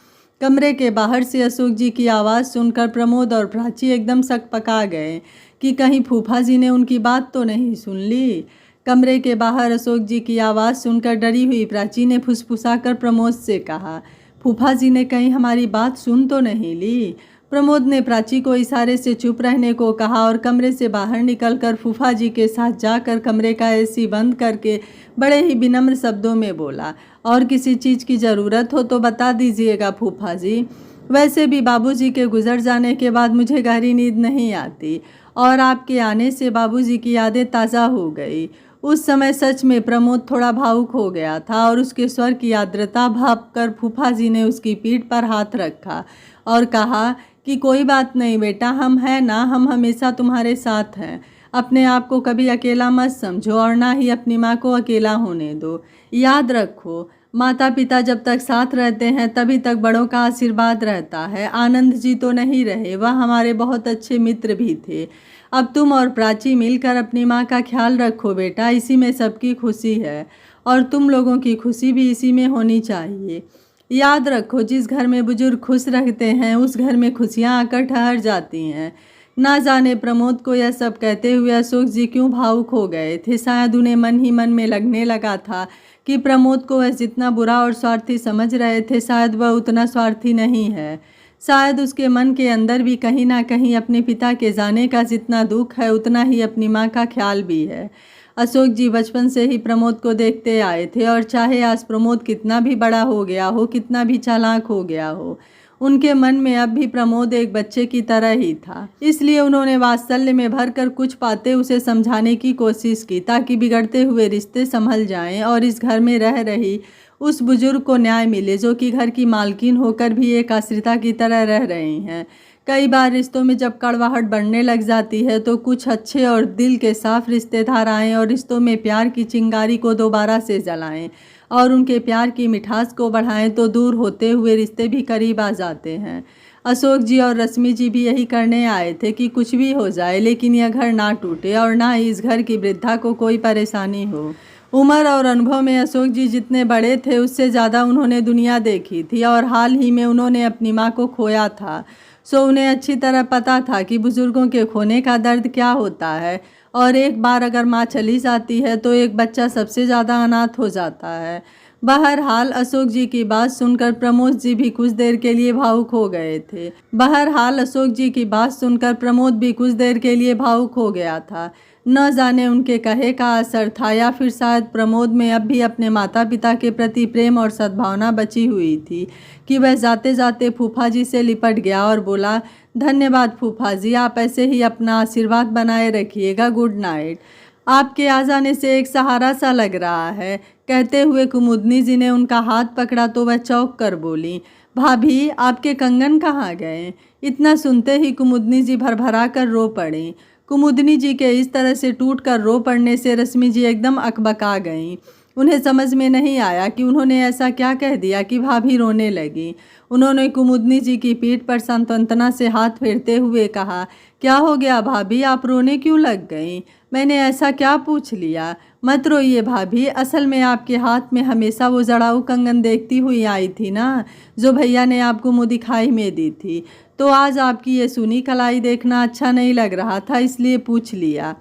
कमरे के बाहर से अशोक जी की आवाज़ सुनकर प्रमोद और प्राची एकदम सकपका गए कि कहीं फूफा जी ने उनकी बात तो नहीं सुन ली। कमरे के बाहर अशोक जी की आवाज़ सुनकर डरी हुई प्राची ने फुसफुसाकर प्रमोद से कहा, फूफा जी ने कहीं हमारी बात सुन तो नहीं ली। प्रमोद ने प्राची को इशारे से चुप रहने को कहा और कमरे से बाहर निकलकर फूफा जी के साथ जाकर कमरे का एसी बंद करके बड़े ही विनम्र शब्दों में बोला, और किसी चीज़ की ज़रूरत हो तो बता दीजिएगा फूफा जी। वैसे भी बाबूजी के गुजर जाने के बाद मुझे गहरी नींद नहीं आती और आपके आने से बाबूजी की यादें ताज़ा हो गई। उस समय सच में प्रमोद थोड़ा भावुक हो गया था और उसके स्वर की आर्द्रता भांपकर फूफा जी ने उसकी पीठ पर हाथ रखा और कहा कि कोई बात नहीं बेटा, हम हैं ना, हम हमेशा तुम्हारे साथ हैं। अपने आप को कभी अकेला मत समझो और ना ही अपनी माँ को अकेला होने दो। याद रखो, माता पिता जब तक साथ रहते हैं तभी तक बड़ों का आशीर्वाद रहता है। आनंद जी तो नहीं रहे, वह हमारे बहुत अच्छे मित्र भी थे। अब तुम और प्राची मिलकर अपनी माँ का ख्याल रखो बेटा, इसी में सबकी खुशी है और तुम लोगों की खुशी भी इसी में होनी चाहिए। याद रखो, जिस घर में बुजुर्ग खुश रहते हैं उस घर में खुशियाँ आकर ठहर जाती हैं। ना जाने प्रमोद को यह सब कहते हुए अशोक जी क्यों भावुक हो गए थे। शायद उन्हें मन ही मन में लगने लगा था कि प्रमोद को वह जितना बुरा और स्वार्थी समझ रहे थे शायद वह उतना स्वार्थी नहीं है। शायद उसके मन के अंदर भी कहीं ना कहीं अपने पिता के जाने का जितना दुख है उतना ही अपनी माँ का ख्याल भी है। अशोक जी बचपन से ही प्रमोद को देखते आए थे और चाहे आज प्रमोद कितना भी बड़ा हो गया हो, कितना भी चालाक हो गया हो, उनके मन में अब भी प्रमोद एक बच्चे की तरह ही था। इसलिए उन्होंने वात्सल्य में भरकर कुछ बातें उसे समझाने की कोशिश की ताकि बिगड़ते हुए रिश्ते संभल जाएं और इस घर में रह रही उस बुजुर्ग को न्याय मिले जो कि घर की मालकिन होकर भी एक आश्रिता की तरह रह रही हैं। कई बार रिश्तों में जब कड़वाहट बढ़ने लग जाती है तो कुछ अच्छे और दिल के साफ रिश्तेदार आएँ और रिश्तों में प्यार की चिंगारी को दोबारा से जलाएं और उनके प्यार की मिठास को बढ़ाएं तो दूर होते हुए रिश्ते भी करीब आ जाते हैं। अशोक जी और रश्मि जी भी यही करने आए थे कि कुछ भी हो जाए लेकिन यह घर ना टूटे और ना ही इस घर की वृद्धा को कोई परेशानी हो। उम्र और अनुभव में अशोक जी जितने बड़े थे उससे ज़्यादा उन्होंने दुनिया देखी थी और हाल ही में उन्होंने अपनी माँ को खोया था। सो उन्हें अच्छी तरह पता था कि बुजुर्गों के खोने का दर्द क्या होता है और एक बार अगर माँ चली जाती है तो एक बच्चा सबसे ज़्यादा अनाथ हो जाता है। बहरहाल अशोक जी की बात सुनकर प्रमोद जी भी कुछ देर के लिए भावुक हो गए थे। बहरहाल अशोक जी की बात सुनकर प्रमोद भी कुछ देर के लिए भावुक हो गया था। न जाने उनके कहे का असर था या फिर शायद प्रमोद में अब भी अपने माता पिता के प्रति प्रेम और सद्भावना बची हुई थी कि वह जाते जाते फूफा जी से लिपट गया और बोला, धन्यवाद फूफा जी, आप ऐसे ही अपना आशीर्वाद बनाए रखिएगा, गुड नाइट। आपके आ जाने से एक सहारा सा लग रहा है। कहते हुए कुमुदनी जी ने उनका हाथ पकड़ा तो वह चौंक कर बोली, भाभी आपके कंगन कहाँ गए? इतना सुनते ही कुमुदनी जी भरभरा कर रो पड़ी। कुमुदनी जी के इस तरह से टूट कर रो पड़ने से रश्मि जी एकदम अकबका गईं। उन्हें समझ में नहीं आया कि उन्होंने ऐसा क्या कह दिया कि भाभी रोने लगी। उन्होंने कुमुदनी जी की पीठ पर सांत्वना से हाथ फेरते हुए कहा, क्या हो गया भाभी, आप रोने क्यों लग गईं? मैंने ऐसा क्या पूछ लिया? मत रोइए भाभी, असल में आपके हाथ में हमेशा वो जड़ाऊ कंगन देखती हुई आई थी ना, जो भैया ने आपको मुँह दिखाई में दी थी। तो आज आपकी ये सुनी कलाई देखना अच्छा नहीं लग रहा था, इसलिए पूछ लिया।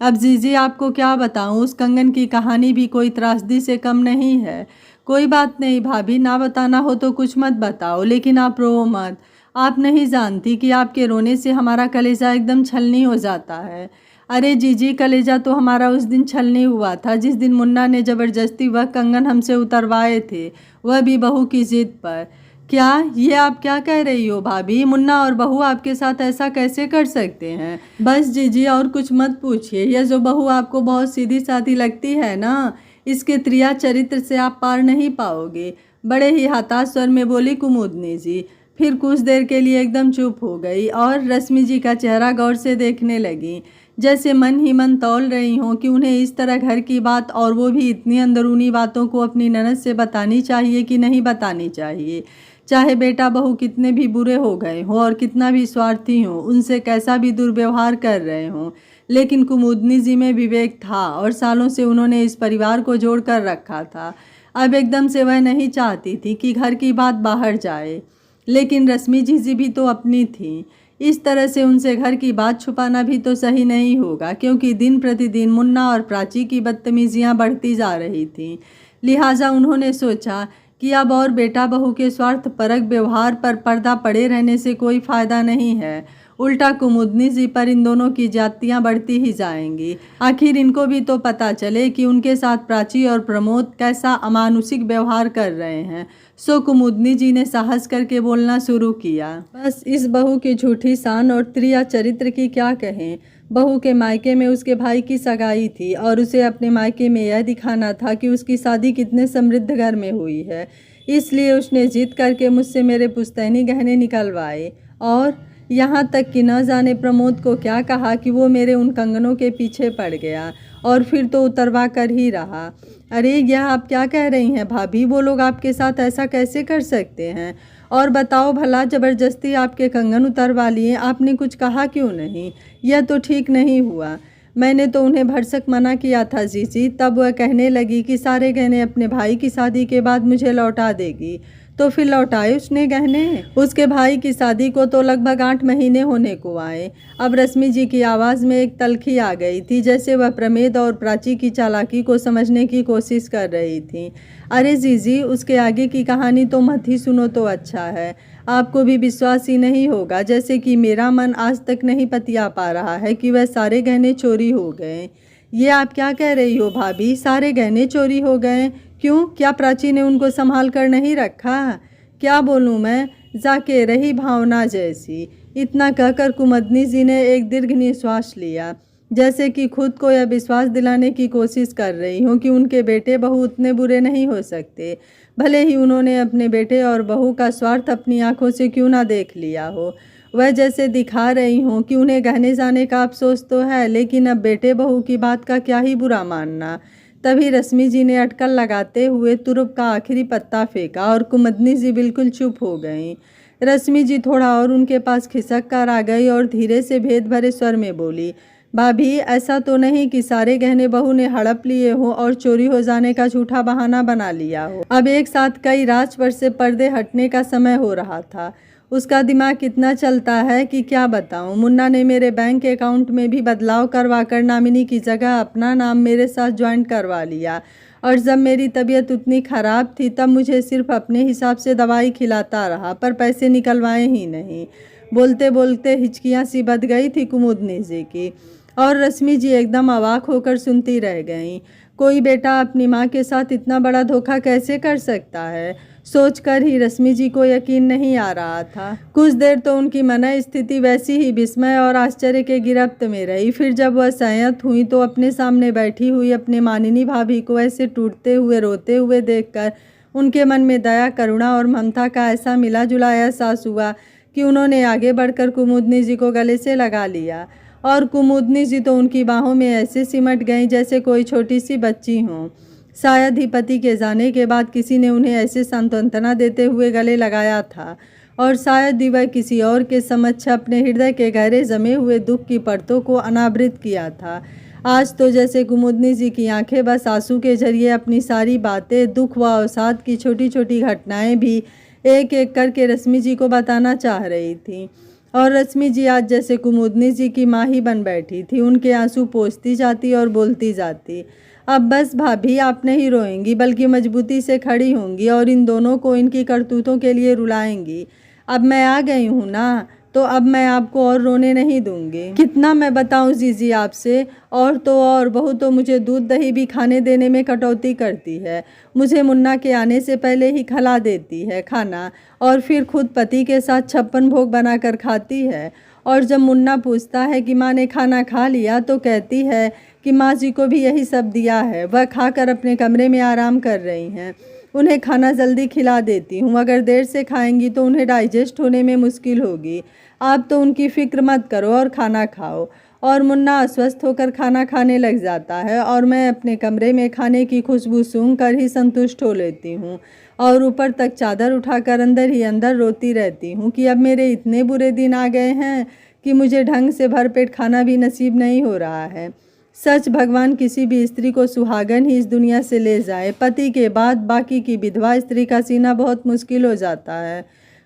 अब जीजी आपको क्या बताऊं, उस कंगन की कहानी भी कोई त्रासदी से कम नहीं है। कोई बात नहीं भाभी, ना बताना हो तो कुछ मत बताओ, लेकिन आप रो मत। आप नहीं जानती कि आपके रोने से हमारा कलेजा एकदम छलनी हो जाता है। अरे जीजी, कलेजा तो हमारा उस दिन छलनी हुआ था जिस दिन मुन्ना ने ज़बरदस्ती वह कंगन हमसे उतरवाए थे, वह भी बहू की जिद पर। क्या ये आप क्या कह रही हो भाभी? मुन्ना और बहू आपके साथ ऐसा कैसे कर सकते हैं? बस जीजी और कुछ मत पूछिए। यह जो बहू आपको बहुत सीधी सादी लगती है ना, इसके त्रिया चरित्र से आप पार नहीं पाओगे। बड़े ही हताश स्वर में बोली कुमुदनी जी। फिर कुछ देर के लिए एकदम चुप हो गई और रश्मि जी का चेहरा गौर से देखने लगी, जैसे मन ही मन तौल रही हों कि उन्हें इस तरह घर की बात और वो भी इतनी अंदरूनी बातों को अपनी ननद से बतानी चाहिए कि नहीं बतानी चाहिए। चाहे बेटा बहू कितने भी बुरे हो गए हों और कितना भी स्वार्थी हों, उनसे कैसा भी दुर्व्यवहार कर रहे हों, लेकिन कुमुदनी जी में विवेक था और सालों से उन्होंने इस परिवार को जोड़ कर रखा था। अब एकदम से वह नहीं चाहती थी कि घर की बात बाहर जाए, लेकिन रश्मि जी भी तो अपनी थी। इस तरह से उनसे घर की बात छुपाना भी तो सही नहीं होगा, क्योंकि दिन प्रतिदिन मुन्ना और प्राची की बदतमीजियां बढ़ती जा रही थीं। लिहाजा उन्होंने सोचा कि अब और बेटा बहू के स्वार्थपरक व्यवहार पर पर्दा पड़े रहने से कोई फ़ायदा नहीं है। उल्टा कुमुदनी जी पर इन दोनों की जातियां बढ़ती ही जाएंगी। आखिर इनको भी तो पता चले कि उनके साथ प्राची और प्रमोद कैसा अमानुषिक व्यवहार कर रहे हैं। सो कुमुदनी जी ने साहस करके बोलना शुरू किया। बस इस बहू की झूठी शान और त्रिया चरित्र की क्या कहें। बहू के मायके में उसके भाई की सगाई थी और उसे अपने मायके में यह दिखाना था कि उसकी शादी कितने समृद्ध घर में हुई है। इसलिए उसने जिद करके मुझसे मेरे पुश्तैनी गहने निकलवाए और यहाँ तक कि न जाने प्रमोद को क्या कहा कि वो मेरे उन कंगनों के पीछे पड़ गया और फिर तो उतरवा कर ही रहा। अरे यह आप क्या कह रही हैं भाभी, वो लोग आपके साथ ऐसा कैसे कर सकते हैं? और बताओ भला, ज़बरदस्ती आपके कंगन उतरवा लिए, आपने कुछ कहा क्यों नहीं? यह तो ठीक नहीं हुआ। मैंने तो उन्हें भरसक मना किया था जीजी, तब वह कहने लगी कि सारे गहने अपने भाई की शादी के बाद मुझे लौटा देगी। तो फिर लौटाए उसने गहने? उसके भाई की शादी को तो लगभग 8 महीने होने को आए। अब रश्मि जी की आवाज़ में एक तल्खी आ गई थी, जैसे वह प्रमेद और प्राची की चालाकी को समझने की कोशिश कर रही थी। अरे जीजी, उसके आगे की कहानी तो मत ही सुनो तो अच्छा है। आपको भी विश्वास ही नहीं होगा, जैसे कि मेरा मन आज तक नहीं पतिया पा रहा है कि वह सारे गहने चोरी हो गए। ये आप क्या कह रही हो भाभी, सारे गहने चोरी हो गए? क्यों, क्या प्राची ने उनको संभाल कर नहीं रखा? क्या बोलूँ मैं, जाके रही भावना जैसी। इतना कहकर कुमुदनी जी ने एक दीर्घ निश्वास लिया, जैसे कि खुद को यह विश्वास दिलाने की कोशिश कर रही हूँ कि उनके बेटे बहू उतने बुरे नहीं हो सकते, भले ही उन्होंने अपने बेटे और बहू का स्वार्थ अपनी आंखों से क्यों ना देख लिया हो। वह जैसे दिखा रही हूँ कि उन्हें गहने जाने का अफसोस तो है, लेकिन अब बेटे बहू की बात का क्या ही बुरा मानना। तभी रश्मि जी ने अटकल लगाते हुए तुरुप का आखिरी पत्ता फेंका और कुमुदनी जी बिल्कुल चुप हो गईं। रश्मि जी थोड़ा और उनके पास खिसक कर आ गई और धीरे से भेद भरे स्वर में बोली, भाभी ऐसा तो नहीं कि सारे गहने बहू ने हड़प लिए हो और चोरी हो जाने का झूठा बहाना बना लिया हो। अब एक साथ कई राज पर से पर्दे हटने का समय हो रहा था। उसका दिमाग कितना चलता है कि क्या बताऊं। मुन्ना ने मेरे बैंक अकाउंट में भी बदलाव करवाकर नामिनी की जगह अपना नाम मेरे साथ ज्वाइंट करवा लिया, और जब मेरी तबीयत उतनी ख़राब थी तब मुझे सिर्फ अपने हिसाब से दवाई खिलाता रहा, पर पैसे निकलवाए ही नहीं। बोलते बोलते हिचकियाँ सी बंध गई थी कुमुदनी जी की, और रश्मि जी एकदम अवाक होकर सुनती रह गईं। कोई बेटा अपनी माँ के साथ इतना बड़ा धोखा कैसे कर सकता है, सोचकर ही रश्मि जी को यकीन नहीं आ रहा था। कुछ देर तो उनकी मन स्थिति वैसी ही विस्मय और आश्चर्य के गिरफ्त में रही। फिर जब वह संयत हुई तो अपने सामने बैठी हुई अपने मानिनी भाभी को ऐसे टूटते हुए रोते हुए देखकर उनके मन में दया, करुणा और ममता का ऐसा मिला जुला एहसास हुआ कि उन्होंने आगे बढ़कर कुमुदनी जी को गले से लगा लिया, और कुमुदनी जी तो उनकी बाहों में ऐसे सिमट गईं जैसे कोई छोटी सी बच्ची हों। शायद ही पति के जाने के बाद किसी ने उन्हें ऐसे सांत्वना देते हुए गले लगाया था, और शायद ही वह किसी और के समक्ष अपने हृदय के गहरे जमे हुए दुख की परतों को अनावृत किया था। आज तो जैसे कुमुदनी जी की आंखें बस आंसू के जरिए अपनी सारी बातें, दुख व अवसाद की छोटी छोटी घटनाएं भी एक एक करके रश्मि जी को बताना चाह रही थी। और रश्मि जी आज जैसे कुमुदनी जी की माँ ही बन बैठी थी, उनके आंसू पोंछती जाती और बोलती जाती, अब बस भाभी, आप नहीं रोएंगी बल्कि मजबूती से खड़ी होंगी और इन दोनों को इनकी करतूतों के लिए रुलाएंगी। अब मैं आ गई हूँ ना, तो अब मैं आपको और रोने नहीं दूंगी। कितना मैं बताऊं जीजी आपसे, और तो और बहू तो मुझे दूध दही भी खाने देने में कटौती करती है। मुझे मुन्ना के आने से पहले ही खिला देती है खाना, और फिर खुद पति के साथ 56 भोग बनाकर खाती है। और जब मुन्ना पूछता है कि माँ ने खाना खा लिया तो कहती है कि माँ जी को भी यही सब दिया है, वह खाकर अपने कमरे में आराम कर रही हैं। उन्हें खाना जल्दी खिला देती हूँ, अगर देर से खाएंगी तो उन्हें डाइजेस्ट होने में मुश्किल होगी। आप तो उनकी फिक्र मत करो और खाना खाओ। और मुन्ना अस्वस्थ होकर खाना खाने लग जाता है और मैं अपने कमरे में खाने की खुशबू सूंघ कर ही संतुष्ट हो लेती हूँ, और ऊपर तक चादर उठाकर अंदर ही अंदर रोती रहती हूँ कि अब मेरे इतने बुरे दिन आ गए हैं कि मुझे ढंग से भरपेट खाना भी नसीब नहीं हो रहा है। सच, भगवान किसी भी स्त्री को सुहागन ही इस दुनिया से ले जाए, पति के बाद बाकी की विधवा स्त्री का सीना बहुत मुश्किल हो जाता है।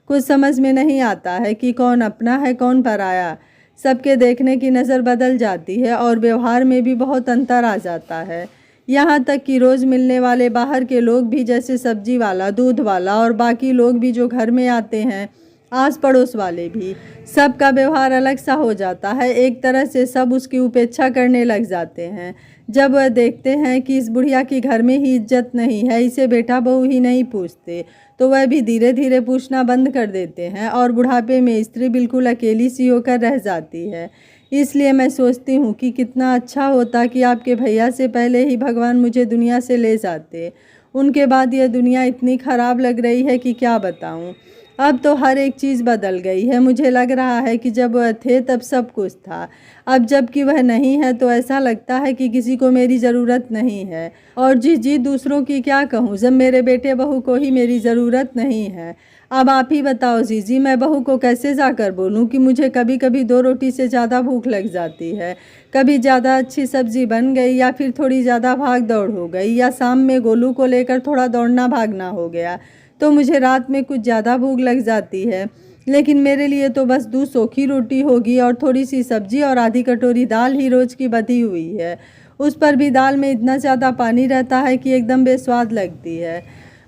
कुछ समझ में नहीं आता है कि कौन अपना है कौन पराया। सबके देखने की नज़र बदल जाती है और व्यवहार में भी बहुत अंतर आ जाता है। यहाँ तक कि रोज़ मिलने वाले बाहर के लोग भी, जैसे सब्जी वाला, दूध वाला और बाकी लोग भी जो घर में आते हैं, आस पड़ोस वाले भी, सबका व्यवहार अलग सा हो जाता है। एक तरह से सब उसकी उपेक्षा करने लग जाते हैं। जब वह देखते हैं कि इस बुढ़िया की घर में ही इज्जत नहीं है, इसे बेटा बहू ही नहीं पूछते, तो वह भी धीरे धीरे पूछना बंद कर देते हैं और बुढ़ापे में स्त्री बिल्कुल अकेली सी होकर रह जाती है। इसलिए मैं सोचती हूँ कि कितना अच्छा होता कि आपके भैया से पहले ही भगवान मुझे दुनिया से ले जाते। उनके बाद यह दुनिया इतनी ख़राब लग रही है कि क्या बताऊँ। अब तो हर एक चीज़ बदल गई है। मुझे लग रहा है कि जब वह थे तब सब कुछ था। अब जबकि वह नहीं है तो ऐसा लगता है कि किसी को मेरी ज़रूरत नहीं है। और जी दूसरों की क्या कहूँ, जब मेरे बेटे बहू को ही मेरी ज़रूरत नहीं है। अब आप ही बताओ जीजी, मैं बहू को कैसे जाकर बोलूँ कि मुझे कभी कभी 2 रोटी से ज़्यादा भूख लग जाती है, कभी ज़्यादा अच्छी सब्ज़ी बन गई या फिर थोड़ी ज़्यादा भाग दौड़ हो गई, या शाम में गोलू को लेकर थोड़ा दौड़ना भागना हो गया तो मुझे रात में कुछ ज़्यादा भूख लग जाती है। लेकिन मेरे लिए तो बस 2 सूखी रोटी होगी और थोड़ी सी सब्जी और आधी कटोरी दाल ही रोज़ की बची हुई है। उस पर भी दाल में इतना ज़्यादा पानी रहता है कि एकदम बेस्वाद लगती है।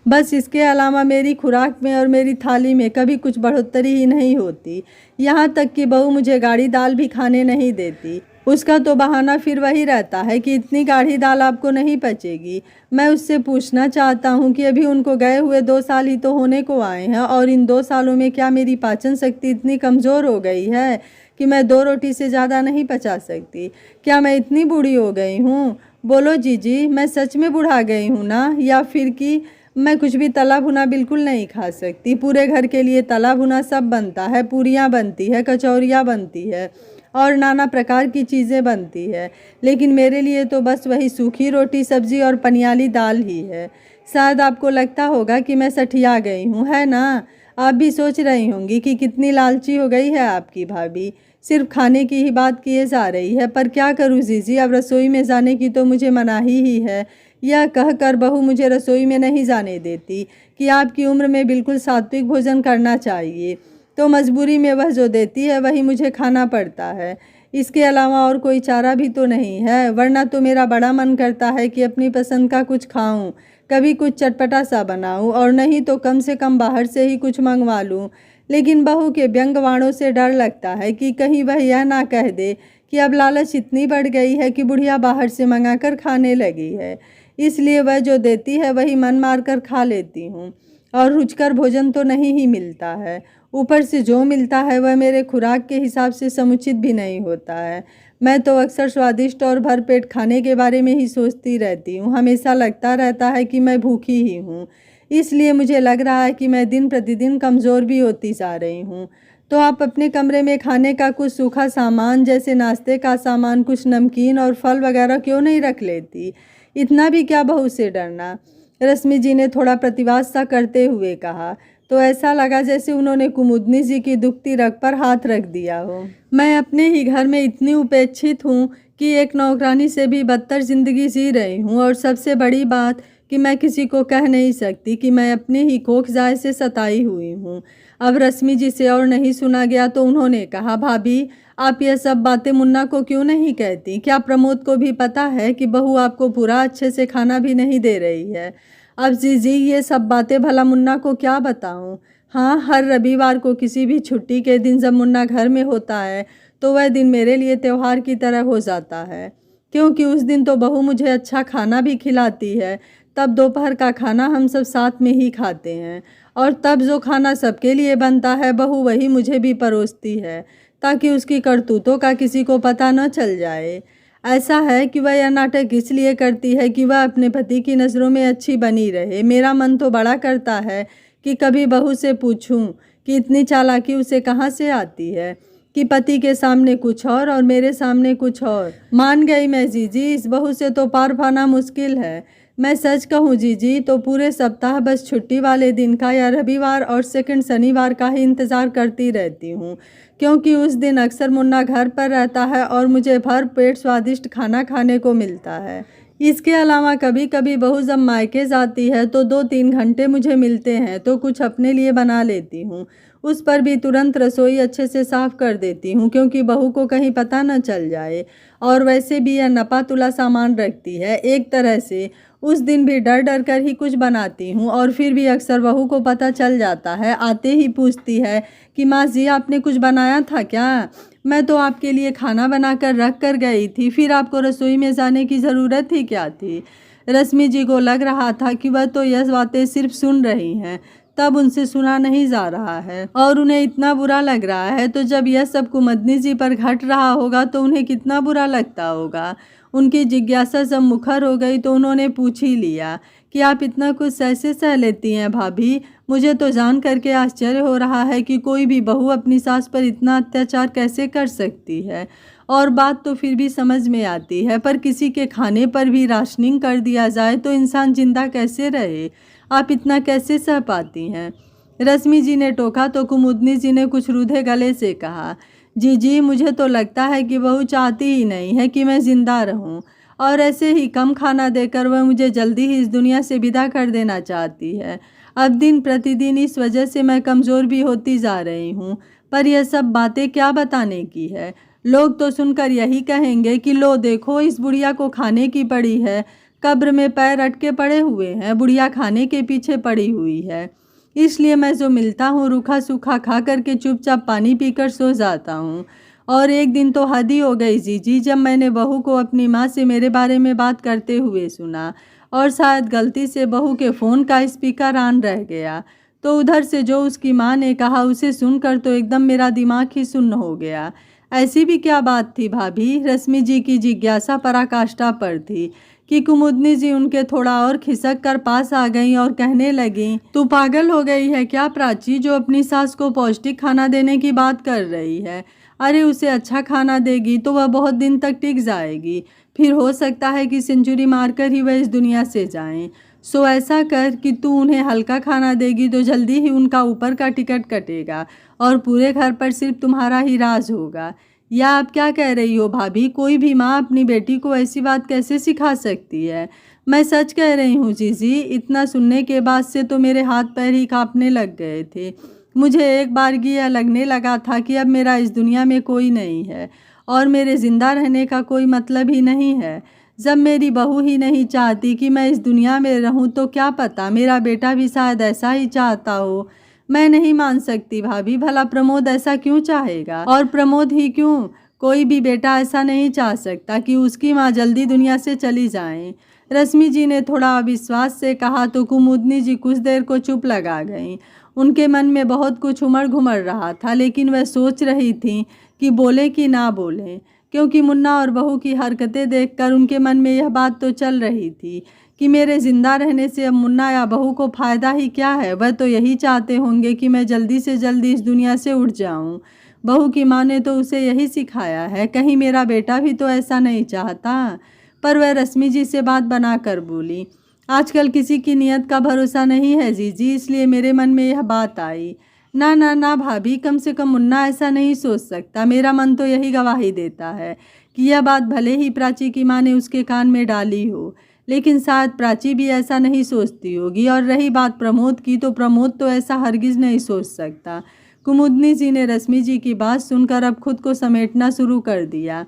बस इसके अलावा मेरी खुराक में और मेरी थाली में कभी कुछ बढ़ोतरी ही नहीं होती। यहाँ तक कि बहू मुझे गाढ़ी दाल भी खाने नहीं देती। उसका तो बहाना फिर वही रहता है कि इतनी गाढ़ी दाल आपको नहीं पचेगी। मैं उससे पूछना चाहता हूँ कि अभी उनको गए हुए 2 साल ही तो होने को आए हैं, और इन 2 सालों में क्या मेरी पाचन शक्ति इतनी कमज़ोर हो गई है कि मैं 2 रोटी से ज़्यादा नहीं पचा सकती? क्या मैं इतनी बूढ़ी हो गई हूँ? बोलो जीजी, मैं सच में बुढ़ा गई हूँ ना, या फिर कि मैं कुछ भी तला भुना बिल्कुल नहीं खा सकती? पूरे घर के लिए तला भुना सब बनता है, पूरियाँ बनती है, कचौरियाँ बनती है और नाना प्रकार की चीज़ें बनती है, लेकिन मेरे लिए तो बस वही सूखी रोटी, सब्जी और पनियाली दाल ही है। शायद आपको लगता होगा कि मैं सठिया गई हूँ, है ना? आप भी सोच रही होंगी कि कितनी लालची हो गई है आपकी भाभी, सिर्फ खाने की ही बात किए जा रही है। पर क्या करूँ जीजी, अब रसोई में जाने की तो मुझे मनाही ही है। यह कहकर बहू मुझे रसोई में नहीं जाने देती कि आपकी उम्र में बिल्कुल सात्विक भोजन करना चाहिए, तो मजबूरी में वह जो देती है वही मुझे खाना पड़ता है। इसके अलावा और कोई चारा भी तो नहीं है, वरना तो मेरा बड़ा मन करता है कि अपनी पसंद का कुछ खाऊं, कभी कुछ चटपटा सा बनाऊं, और नहीं तो कम से कम बाहर से ही कुछ मंगवा लूं। लेकिन बहू के व्यंग वाणों से डर लगता है कि कहीं वह यह ना कह दे कि अब लालच इतनी बढ़ गई है कि बुढ़िया बाहर से मंगा कर खाने लगी है। इसलिए वह जो देती है वही मन मार कर खा लेती हूँ, और रुचकर भोजन तो नहीं ही मिलता है। ऊपर से जो मिलता है वह मेरे खुराक के हिसाब से समुचित भी नहीं होता है। मैं तो अक्सर स्वादिष्ट और भरपेट खाने के बारे में ही सोचती रहती हूँ। हमेशा लगता रहता है कि मैं भूखी ही हूँ। इसलिए मुझे लग रहा है कि मैं दिन प्रतिदिन कमज़ोर भी होती जा रही हूँ। तो आप अपने कमरे में खाने का कुछ सूखा सामान, जैसे नाश्ते का सामान, कुछ नमकीन और फल वगैरह क्यों नहीं रख लेती? इतना भी क्या बहू से डरना? रश्मि जी ने थोड़ा प्रतिवाद सा करते हुए कहा, तो ऐसा लगा जैसे उन्होंने कुमुदनी जी की दुखती रग पर हाथ रख दिया हो। मैं अपने ही घर में इतनी उपेक्षित हूँ कि एक नौकरानी से भी बदतर ज़िंदगी जी रही हूँ, और सबसे बड़ी बात कि मैं किसी को कह नहीं सकती कि मैं अपने ही कोख जाए से सताई हुई हूँ। अब रश्मि जी से और नहीं सुना गया तो उन्होंने कहा, भाभी आप यह सब बातें मुन्ना को क्यों नहीं कहती? क्या प्रमोद को भी पता है कि बहू आपको पूरा अच्छे से खाना भी नहीं दे रही है? अब जीजी ये सब बातें भला मुन्ना को क्या बताऊं? हाँ, हर रविवार को किसी भी छुट्टी के दिन जब मुन्ना घर में होता है तो वह दिन मेरे लिए त्यौहार की तरह हो जाता है, क्योंकि उस दिन तो बहू मुझे अच्छा खाना भी खिलाती है। तब दोपहर का खाना हम सब साथ में ही खाते हैं, और तब जो खाना सबके लिए बनता है बहू वही मुझे भी परोसती है, ताकि उसकी करतूतों का किसी को पता न चल जाए। ऐसा है कि वह यह नाटक इसलिए करती है कि वह अपने पति की नज़रों में अच्छी बनी रहे। मेरा मन तो बड़ा करता है कि कभी बहू से पूछूं कि इतनी चालाकी उसे कहाँ से आती है कि पति के सामने कुछ और मेरे सामने कुछ और। मान गई मैं जीजी, इस बहू से तो पार पाना मुश्किल है। मैं सच कहूँ जीजी तो पूरे सप्ताह बस छुट्टी वाले दिन का या रविवार और सेकंड शनिवार का ही इंतज़ार करती रहती हूँ, क्योंकि उस दिन अक्सर मुन्ना घर पर रहता है और मुझे भर पेट स्वादिष्ट खाना खाने को मिलता है। इसके अलावा कभी कभी बहू जब मायके जाती है तो 2-3 घंटे मुझे मिलते हैं तो कुछ अपने लिए बना लेती हूँ। उस पर भी तुरंत रसोई अच्छे से साफ कर देती हूँ, क्योंकि बहू को कहीं पता न चल जाए। और वैसे भी यह नपा तुला सामान रखती है। एक तरह से उस दिन भी डर डर कर ही कुछ बनाती हूँ, और फिर भी अक्सर बहू को पता चल जाता है। आते ही पूछती है कि माँ जी, आपने कुछ बनाया था क्या? मैं तो आपके लिए खाना बनाकर रख कर गई थी, फिर आपको रसोई में जाने की ज़रूरत ही क्या थी? रश्मि जी को लग रहा था कि वह तो यह बातें सिर्फ सुन रही हैं, तब उनसे सुना नहीं जा रहा है, और उन्हें इतना बुरा लग रहा है। तो जब यह सब कुमुदनी जी पर घट रहा होगा तो उन्हें कितना बुरा लगता होगा। उनकी जिज्ञासा जब मुखर हो गई तो उन्होंने पूछ ही लिया कि आप इतना कुछ कैसे सह लेती हैं भाभी? मुझे तो जान करके आश्चर्य हो रहा है कि कोई भी बहू अपनी सास पर इतना अत्याचार कैसे कर सकती है। और बात तो फिर भी समझ में आती है, पर किसी के खाने पर भी राशनिंग कर दिया जाए तो इंसान जिंदा कैसे रहे? आप इतना कैसे सह पाती हैं? रश्मि जी ने टोका तो कुमुदनी जी ने कुछ रूधे गले से कहा, जी, मुझे तो लगता है कि बहू चाहती ही नहीं है कि मैं जिंदा रहूं, और ऐसे ही कम खाना देकर वह मुझे जल्दी ही इस दुनिया से विदा कर देना चाहती है। अब दिन प्रतिदिन इस वजह से मैं कमज़ोर भी होती जा रही हूँ। पर यह सब बातें क्या बताने की है? लोग तो सुनकर यही कहेंगे कि लो देखो, इस बुढ़िया को खाने की पड़ी है, कब्र में पैर अटके पड़े हुए हैं, बुढ़िया खाने के पीछे पड़ी हुई है। इसलिए मैं जो मिलता हूँ रूखा सूखा खा करके चुपचाप पानी पीकर सो जाता हूँ। और एक दिन तो हद ही हो गई जी, जब मैंने बहू को अपनी माँ से मेरे बारे में बात करते हुए सुना, और शायद गलती से बहू के फ़ोन का स्पीकर ऑन रह गया, तो उधर से जो उसकी माँ ने कहा उसे सुनकर तो एकदम मेरा दिमाग ही सुन्न हो गया। ऐसी भी क्या बात थी भाभी? रश्मि जी की जिज्ञासा पराकाष्ठा पर थी कि कुमुदनी जी उनके थोड़ा और खिसक कर पास आ गईं और कहने लगीं, तू पागल हो गई है क्या प्राची, जो अपनी सास को पौष्टिक खाना देने की बात कर रही है? अरे उसे अच्छा खाना देगी तो वह बहुत दिन तक टिक जाएगी, फिर हो सकता है कि सेंचुरी मारकर ही वह इस दुनिया से जाएं। सो ऐसा कर कि तू उन्हें हल्का खाना देगी तो जल्दी ही उनका ऊपर का टिकट कटेगा और पूरे घर पर सिर्फ तुम्हारा ही राज होगा। या आप क्या कह रही हो भाभी? कोई भी माँ अपनी बेटी को ऐसी बात कैसे सिखा सकती है? मैं सच कह रही हूँ जीजी। इतना सुनने के बाद से तो मेरे हाथ पैर ही कांपने लग गए थे। मुझे एक बार यह लगने लगा था कि अब मेरा इस दुनिया में कोई नहीं है और मेरे ज़िंदा रहने का कोई मतलब ही नहीं है। जब मेरी बहू ही नहीं चाहती कि मैं इस दुनिया में रहूं, तो क्या पता मेरा बेटा भी शायद ऐसा ही चाहता हो। मैं नहीं मान सकती भाभी, भला प्रमोद ऐसा क्यों चाहेगा? और प्रमोद ही क्यों, कोई भी बेटा ऐसा नहीं चाह सकता कि उसकी माँ जल्दी दुनिया से चली जाए। रश्मि जी ने थोड़ा अविश्वास से कहा तो कुमुदनी जी कुछ देर को चुप लगा गईं। उनके मन में बहुत कुछ उमड़ घुमड़ रहा था, लेकिन वह सोच रही थीं कि बोले कि ना बोलें, क्योंकि मुन्ना और बहू की हरकतें देखकर उनके मन में यह बात तो चल रही थी कि मेरे ज़िंदा रहने से अब मुन्ना या बहू को फ़ायदा ही क्या है। वह तो यही चाहते होंगे कि मैं जल्दी से जल्दी इस दुनिया से उठ जाऊं। बहू की माँ ने तो उसे यही सिखाया है, कहीं मेरा बेटा भी तो ऐसा नहीं चाहता। पर वह रश्मि जी से बात बनाकर बोली, आजकल किसी की नीयत का भरोसा नहीं है जीजी, इसलिए मेरे मन में यह बात आई। ना ना ना भाभी, कम से कम मुन्ना ऐसा नहीं सोच सकता। मेरा मन तो यही गवाही देता है कि यह बात भले ही प्राची की माँ ने उसके कान में डाली हो, लेकिन शायद प्राची भी ऐसा नहीं सोचती होगी। और रही बात प्रमोद की, तो प्रमोद तो ऐसा हरगिज़ नहीं सोच सकता। कुमुदनी जी ने रश्मि जी की बात सुनकर अब खुद को समेटना शुरू कर दिया।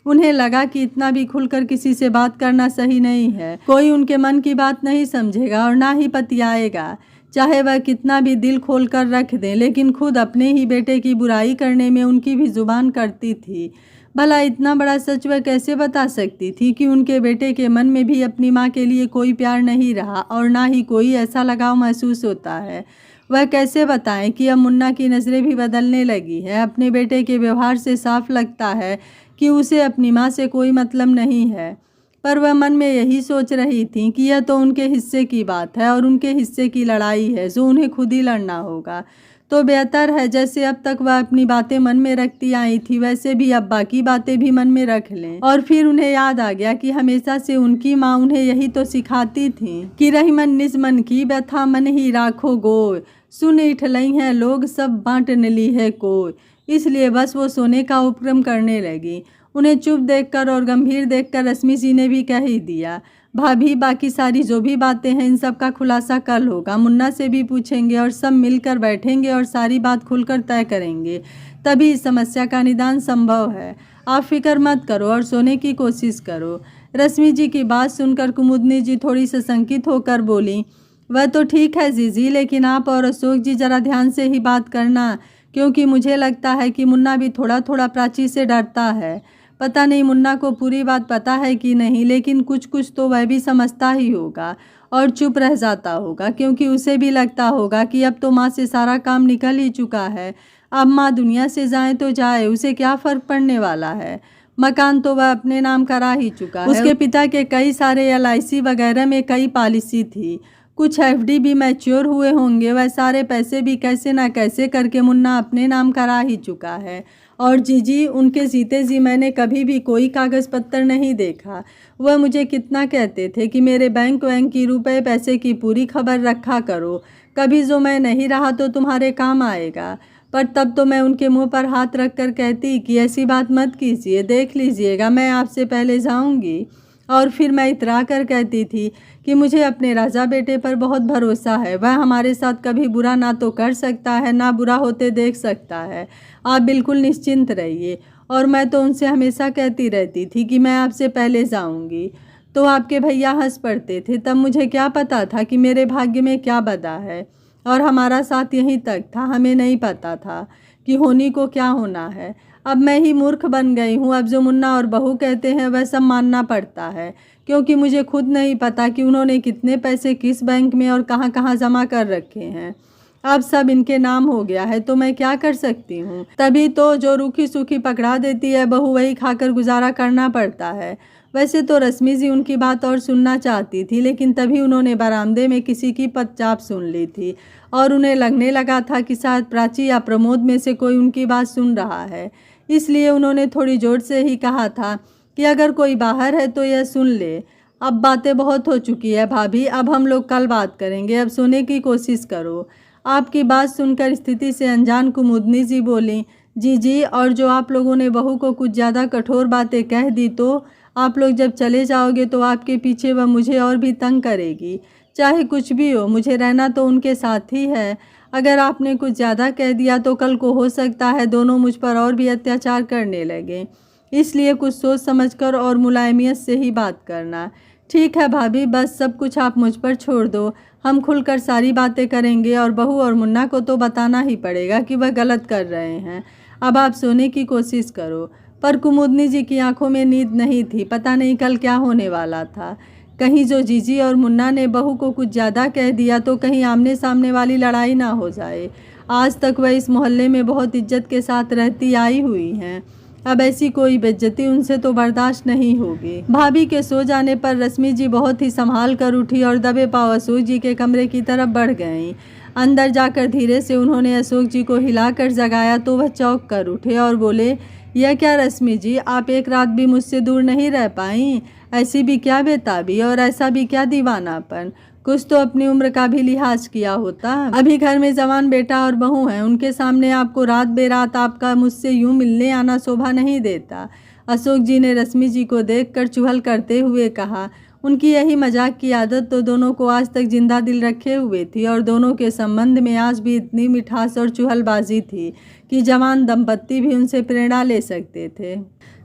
उन्हें लगा कि इतना भी खुलकर किसी से बात करना सही नहीं है। कोई उनके मन की बात नहीं समझेगा और ना ही पतियाएगा, चाहे वह कितना भी दिल खोल कर रख दें। लेकिन खुद अपने ही बेटे की बुराई करने में उनकी भी जुबान करती थी। भला इतना बड़ा सच वह कैसे बता सकती थी कि उनके बेटे के मन में भी अपनी माँ के लिए कोई प्यार नहीं रहा और ना ही कोई ऐसा लगाव महसूस होता है। वह कैसे बताएं कि अब मुन्ना की नज़रें भी बदलने लगी है। अपने बेटे के व्यवहार से साफ लगता है कि उसे अपनी माँ से कोई मतलब नहीं है। पर वह मन में यही सोच रही थी कि यह तो उनके हिस्से की बात है और उनके हिस्से की लड़ाई है जो उन्हें खुद ही लड़ना होगा। तो बेहतर है जैसे अब तक वह अपनी बातें मन में रखती आई थी, वैसे भी अब बाकी बातें भी मन में रख लें। और फिर उन्हें याद आ गया कि हमेशा से उनकी माँ उन्हें यही तो सिखाती थी कि रही मन निज मन की व्यथा मन ही राखो गोय, सुन इठलई हैं लोग सब बांट नली है कोय। इसलिए बस वो सोने का उपक्रम करने लगी। उन्हें चुप देखकर और गंभीर देखकर रश्मि जी ने भी कह ही दिया, भाभी बाकी सारी जो भी बातें हैं इन सब का खुलासा कल होगा। मुन्ना से भी पूछेंगे और सब मिलकर बैठेंगे और सारी बात खुलकर तय करेंगे, तभी इस समस्या का निदान संभव है। आप फिक्र मत करो और सोने की कोशिश करो। रश्मि जी की बात सुनकर कुमुदनी जी थोड़ी सशंकित होकर बोली, वह तो ठीक है जीजी, लेकिन आप और अशोक जी जरा ध्यान से ही बात करना, क्योंकि मुझे लगता है कि मुन्ना भी थोड़ा थोड़ा प्राची से डरता है। पता नहीं मुन्ना को पूरी बात पता है कि नहीं, लेकिन कुछ कुछ तो वह भी समझता ही होगा और चुप रह जाता होगा, क्योंकि उसे भी लगता होगा कि अब तो माँ से सारा काम निकल ही चुका है। अब माँ दुनिया से जाए तो जाए, उसे क्या फ़र्क पड़ने वाला है। मकान तो वह अपने नाम करा ही चुका है। उसके पिता के कई सारे LIC वगैरह में कई पॉलिसी थी, कुछ FD भी मैच्योर हुए होंगे। वह सारे पैसे भी कैसे ना कैसे करके मुन्ना अपने नाम करा ही चुका है। और जीजी, उनके जीते जी मैंने कभी भी कोई कागज़ पत्तर नहीं देखा। वह मुझे कितना कहते थे कि मेरे बैंक की रुपए पैसे की पूरी खबर रखा करो, कभी जो मैं नहीं रहा तो तुम्हारे काम आएगा। पर तब तो मैं उनके मुंह पर हाथ रख कर कहती कि ऐसी बात मत कीजिए, देख लीजिएगा मैं आपसे पहले जाऊंगी। और फिर मैं इतरा कर कहती थी कि मुझे अपने राजा बेटे पर बहुत भरोसा है, वह हमारे साथ कभी बुरा ना तो कर सकता है ना बुरा होते देख सकता है। आप बिल्कुल निश्चिंत रहिए। और मैं तो उनसे हमेशा कहती रहती थी कि मैं आपसे पहले जाऊंगी, तो आपके भैया हंस पड़ते थे। तब मुझे क्या पता था कि मेरे भाग्य में क्या बदा है, और हमारा साथ यहीं तक था, हमें नहीं पता था कि होनी को क्या होना है। अब मैं ही मूर्ख बन गई हूँ। अब जो मुन्ना और बहू कहते हैं वह सब मानना पड़ता है, क्योंकि मुझे खुद नहीं पता कि उन्होंने कितने पैसे किस बैंक में और कहाँ कहाँ जमा कर रखे हैं। अब सब इनके नाम हो गया है, तो मैं क्या कर सकती हूँ। तभी तो जो रूखी सूखी पकड़ा देती है बहू, वही खाकर गुजारा करना पड़ता है। वैसे तो रश्मि जी उनकी बात और सुनना चाहती थी, लेकिन तभी उन्होंने बरामदे में किसी की पदचाप सुन ली थी और उन्हें लगने लगा था कि शायद प्राची या प्रमोद में से कोई उनकी बात सुन रहा है। इसलिए उन्होंने थोड़ी जोर से ही कहा था कि अगर कोई बाहर है तो यह सुन ले। अब बातें बहुत हो चुकी है भाभी, अब हम लोग कल बात करेंगे, अब सोने की कोशिश करो। आपकी बात सुनकर स्थिति से अनजान कुमुदनी जी बोली, जी, और जो आप लोगों ने बहू को कुछ ज़्यादा कठोर बातें कह दी, तो आप लोग जब चले जाओगे तो आपके पीछे वह मुझे और भी तंग करेगी। चाहे कुछ भी हो, मुझे रहना तो उनके साथ ही है। अगर आपने कुछ ज़्यादा कह दिया तो कल को हो सकता है दोनों मुझ पर और भी अत्याचार करने लगें। इसलिए कुछ सोच समझकर और मुलायमियत से ही बात करना। ठीक है भाभी, बस सब कुछ आप मुझ पर छोड़ दो, हम खुलकर सारी बातें करेंगे। और बहू और मुन्ना को तो बताना ही पड़ेगा कि वह गलत कर रहे हैं। अब आप सोने की कोशिश करो। पर कुमुदनी जी की आंखों में नींद नहीं थी। पता नहीं कल क्या होने वाला था। कहीं जो जीजी और मुन्ना ने बहू को कुछ ज़्यादा कह दिया तो कहीं आमने सामने वाली लड़ाई ना हो जाए। आज तक वह इस मोहल्ले में बहुत इज्जत के साथ रहती आई हुई हैं। अब ऐसी कोई बेइज्जती उनसे तो बर्दाश्त नहीं होगी। भाभी के सो जाने पर रश्मि जी बहुत ही संभाल कर उठी और दबे पांव अशोक जी के कमरे की तरफ बढ़ गईं। अंदर जाकर धीरे से उन्होंने अशोक जी को हिलाकर जगाया तो वह चौंक कर उठे और बोले, यह क्या रश्मि जी, आप एक रात भी मुझसे दूर नहीं रह पाईं? ऐसी भी क्या बेताबी और ऐसा भी क्या दीवानापन? कुछ तो अपनी उम्र का भी लिहाज किया होता। अभी घर में जवान बेटा और बहू हैं, उनके सामने आपको रात बेरात आपका मुझसे यूं मिलने आना शोभा नहीं देता। अशोक जी ने रश्मि जी को देखकर चुहल करते हुए कहा। उनकी यही मजाक की आदत तो दोनों को आज तक जिंदा दिल रखे हुए थी और दोनों के संबंध में आज भी इतनी मिठास और चुहलबाजी थी कि जवान दंपत्ति भी उनसे प्रेरणा ले सकते थे।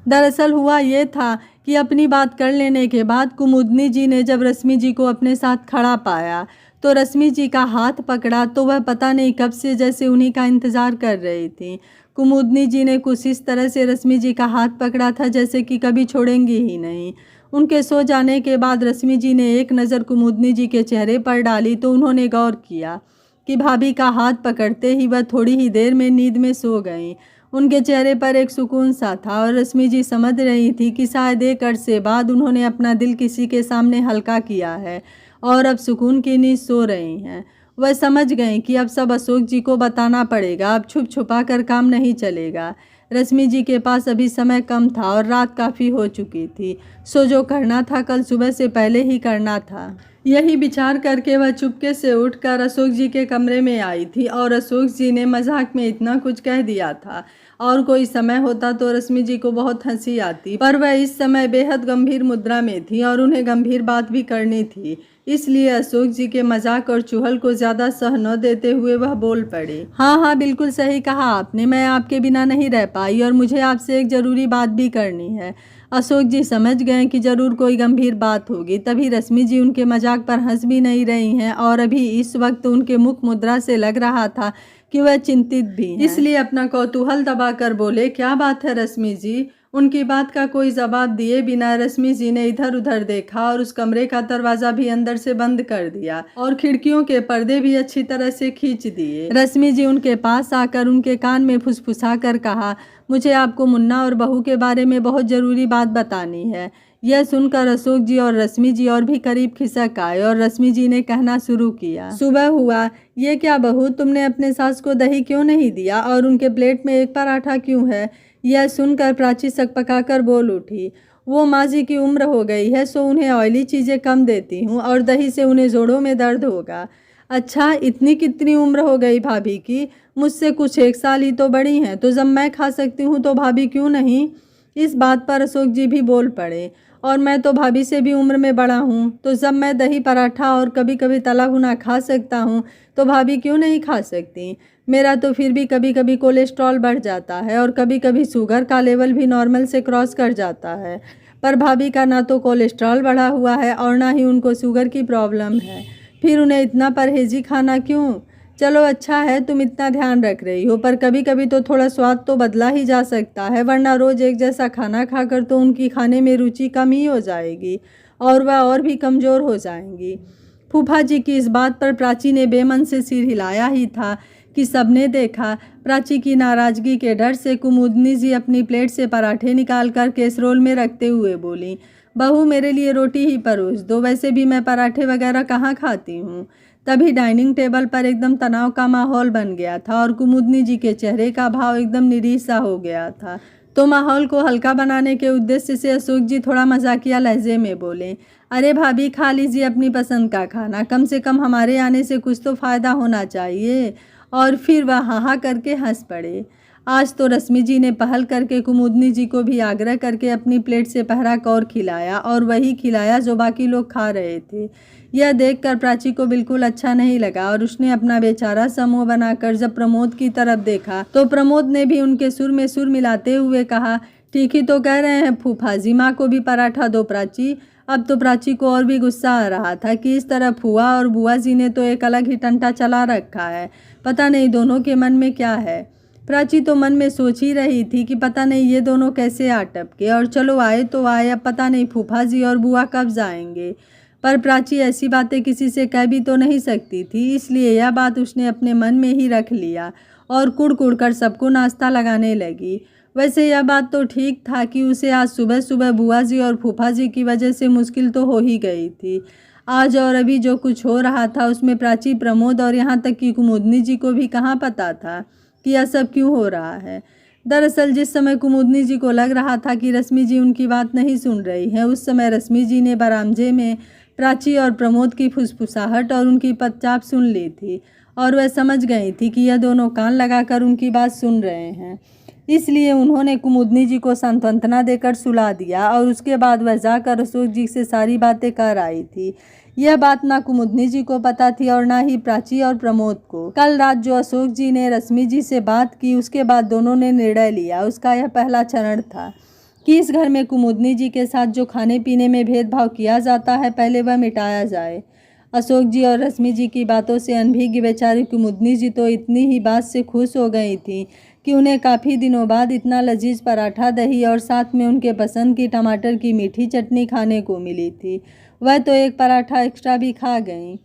दरअसल हुआ ये था कि अपनी बात कर लेने के बाद कुमुदनी जी ने जब रश्मि जी को अपने साथ खड़ा पाया तो रश्मि जी का हाथ पकड़ा तो वह पता नहीं कब से जैसे उन्हीं का इंतज़ार कर रही थी। कुमुदनी जी ने कुछ इस तरह से रश्मि जी का हाथ पकड़ा था जैसे कि कभी छोड़ेंगी ही नहीं। उनके सो जाने के बाद रश्मि जी ने एक नज़र कुमुदनी जी के चेहरे पर डाली तो उन्होंने गौर किया कि भाभी का हाथ पकड़ते ही वह थोड़ी ही देर में नींद में सो गईं। उनके चेहरे पर एक सुकून सा था और रश्मि जी समझ रही थी कि शायद एक अरसे बाद उन्होंने अपना दिल किसी के सामने हल्का किया है और अब सुकून की नींद सो रही हैं। वह समझ गईं कि अब सब अशोक जी को बताना पड़ेगा, अब छुप छुपा कर काम नहीं चलेगा। रश्मि जी के पास अभी समय कम था और रात काफ़ी हो चुकी थी, सो जो करना था कल सुबह से पहले ही करना था। यही विचार करके वह चुपके से उठकर अशोक जी के कमरे में आई थी और अशोक जी ने मजाक में इतना कुछ कह दिया था। और कोई समय होता तो रश्मि जी को बहुत हंसी आती, पर वह इस समय बेहद गंभीर मुद्रा में थी और उन्हें गंभीर बात भी करनी थी। इसलिए अशोक जी के मजाक और चुहल को ज़्यादा सह न देते हुए वह बोल पड़ी। हाँ हाँ, बिल्कुल सही कहा आपने, मैं आपके बिना नहीं रह पाई और मुझे आपसे एक ज़रूरी बात भी करनी है। अशोक जी समझ गए कि जरूर कोई गंभीर बात होगी, तभी रश्मि जी उनके मजाक पर हंस भी नहीं रही हैं और अभी इस वक्त उनके मुख मुद्रा से लग रहा था कि वह चिंतित भी हैं। इसलिए अपना कौतूहल दबाकर बोले, क्या बात है रश्मि जी? उनकी बात का कोई जवाब दिए बिना रश्मि जी ने इधर उधर देखा और उस कमरे का दरवाजा भी अंदर से बंद कर दिया और खिड़कियों के पर्दे भी अच्छी तरह से खींच दिए। रश्मि जी उनके पास आकर उनके कान में फुसफुसा कर कहा, मुझे आपको मुन्ना और बहू के बारे में बहुत ज़रूरी बात बतानी है। यह सुनकर अशोक जी और रश्मि जी और भी करीब खिसक आए और रश्मि जी ने कहना शुरू किया, सुबह हुआ, ये क्या बहू, तुमने अपने सास को दही क्यों नहीं दिया और उनके प्लेट में एक पराठा क्यों है? यह सुनकर प्राची सकपकाकर बोल उठी, वो माँ जी की उम्र हो गई है, सो उन्हें ऑयली चीज़ें कम देती हूँ और दही से उन्हें जोड़ों में दर्द होगा। अच्छा, इतनी कितनी उम्र हो गई भाभी की? मुझसे कुछ 1 साल ही तो बड़ी हैं, तो जब मैं खा सकती हूँ तो भाभी क्यों नहीं? इस बात पर अशोक जी भी बोल पड़े, और मैं तो भाभी से भी उम्र में बड़ा हूँ, तो जब मैं दही पराठा और कभी कभी तला भुना खा सकता हूँ तो भाभी क्यों नहीं खा सकती? मेरा तो फिर भी कभी कभी कोलेस्ट्रॉल बढ़ जाता है और कभी कभी शुगर का लेवल भी नॉर्मल से क्रॉस कर जाता है, पर भाभी का ना तो कोलेस्ट्रॉल बढ़ा हुआ है और ना ही उनको शुगर की प्रॉब्लम है, फिर उन्हें इतना परहेजी खाना क्यों? चलो अच्छा है तुम इतना ध्यान रख रही हो, पर कभी कभी तो थोड़ा स्वाद तो बदला ही जा सकता है, वरना रोज़ एक जैसा खाना खाकर तो उनकी खाने में रुचि कम ही हो जाएगी और वह और भी कमज़ोर हो जाएंगी। फूफा जी की इस बात पर प्राची ने बेमन से सिर हिलाया ही था कि सबने देखा। प्राची की नाराज़गी के डर से कुमुदनी जी अपनी प्लेट से पराठे निकालकर कैसरोल में रखते हुए बोली, बहू मेरे लिए रोटी ही परोस दो, वैसे भी मैं पराठे वगैरह कहाँ खाती हूँ। तभी डाइनिंग टेबल पर एकदम तनाव का माहौल बन गया था और कुमुदनी जी के चेहरे का भाव एकदम निरीह सा हो गया था। तो माहौल को हल्का बनाने के उद्देश्य से अशोक जी थोड़ा मजाकिया लहजे में बोले, अरे भाभी खा लीजिए अपनी पसंद का खाना, कम से कम हमारे आने से कुछ तो फ़ायदा होना चाहिए। और फिर वह हाँ हाँ करके हंस पड़े। आज तो रश्मि जी ने पहल करके कुमुदनी जी को भी आग्रह करके अपनी प्लेट से पहराक और खिलाया और वही खिलाया जो बाकी लोग खा रहे थे। यह देखकर प्राची को बिल्कुल अच्छा नहीं लगा और उसने अपना बेचारा समूह बनाकर जब प्रमोद की तरफ देखा तो प्रमोद ने भी उनके सुर में सुर मिलाते हुए कहा, ठीक ही तो कह रहे हैं फूफा जी, माँ को भी पराठा दो प्राची। अब तो प्राची को और भी गुस्सा आ रहा था कि इस तरह फुआ और बुआ जी ने तो एक अलग ही टंटा चला रखा है, पता नहीं दोनों के मन में क्या है। प्राची तो मन में सोच ही रही थी कि पता नहीं ये दोनों कैसे आ टपके, और चलो आए तो आए, अब पता नहीं फूफा जी और बुआ कब जाएंगे। पर प्राची ऐसी बातें किसी से कह भी तो नहीं सकती थी, इसलिए यह बात उसने अपने मन में ही रख लिया और कुड़ कुड़ कर सबको नाश्ता लगाने लगी। वैसे यह बात तो ठीक था कि उसे आज सुबह सुबह बुआ जी और फूफा जी की वजह से मुश्किल तो हो ही गई थी। आज और अभी जो कुछ हो रहा था उसमें प्राची, प्रमोद और यहाँ तक कि कुमुदनी जी को भी कहाँ पता था कि यह सब क्यों हो रहा है। दरअसल जिस समय कुमुदनी जी को लग रहा था कि रश्मि जी उनकी बात नहीं सुन रही है, उस समय रश्मि जी ने बरामदे में प्राची और प्रमोद की फुसफुसाहट और उनकी पदचाप सुन ली थी और वह समझ गई थी कि यह दोनों कान लगाकर उनकी बात सुन रहे हैं। इसलिए उन्होंने कुमुदनी जी को सांत्वना देकर सुला दिया और उसके बाद वह जाकर अशोक जी से सारी बातें कर आई थी। यह बात ना कुमुदनी जी को पता थी और ना ही प्राची और प्रमोद को। कल रात जो अशोक जी ने रश्मि जी से बात की उसके बाद दोनों ने निर्णय लिया, उसका यह पहला चरण था कि इस घर में कुमुदनी जी के साथ जो खाने पीने में भेदभाव किया जाता है पहले वह मिटाया जाए। अशोक जी और रश्मि जी की बातों से अनभिज्ञ बेचारी कुमुदनी जी तो इतनी ही बात से खुश हो गई थी कि उन्हें काफ़ी दिनों बाद इतना लजीज पराठा, दही और साथ में उनके पसंद की टमाटर की मीठी चटनी खाने को मिली थी। वह तो एक पराठा एक्स्ट्रा भी खा गईं,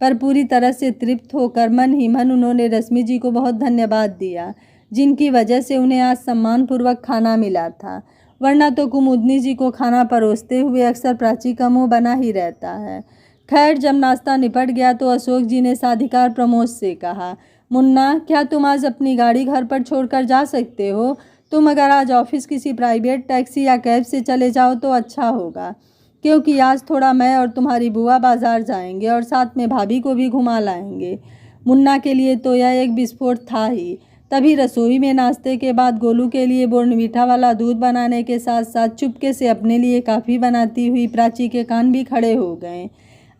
पर पूरी तरह से तृप्त होकर मन ही मन उन्होंने रश्मि जी को बहुत धन्यवाद दिया, जिनकी वजह से उन्हें आज सम्मानपूर्वक खाना मिला था, वरना तो कुमुदनी जी को खाना परोसते हुए अक्सर प्राची का मुँह बना ही रहता है। खैर जब नाश्ता निपट गया तो अशोक जी ने साधिकार प्रमोद से कहा, मुन्ना क्या तुम आज अपनी गाड़ी घर पर छोड़कर जा सकते हो? तुम अगर आज ऑफिस किसी प्राइवेट टैक्सी या कैब से चले जाओ तो अच्छा होगा। क्योंकि आज थोड़ा मैं और तुम्हारी बुआ बाजार जाएंगे और साथ में भाभी को भी घुमा लाएंगे। मुन्ना के लिए तो यह एक विस्फोट था ही। तभी रसोई में नाश्ते के बाद गोलू के लिए बोर्नवीटा वाला दूध बनाने के साथ साथ चुपके से अपने लिए काफ़ी बनाती हुई प्राची के कान भी खड़े हो गए।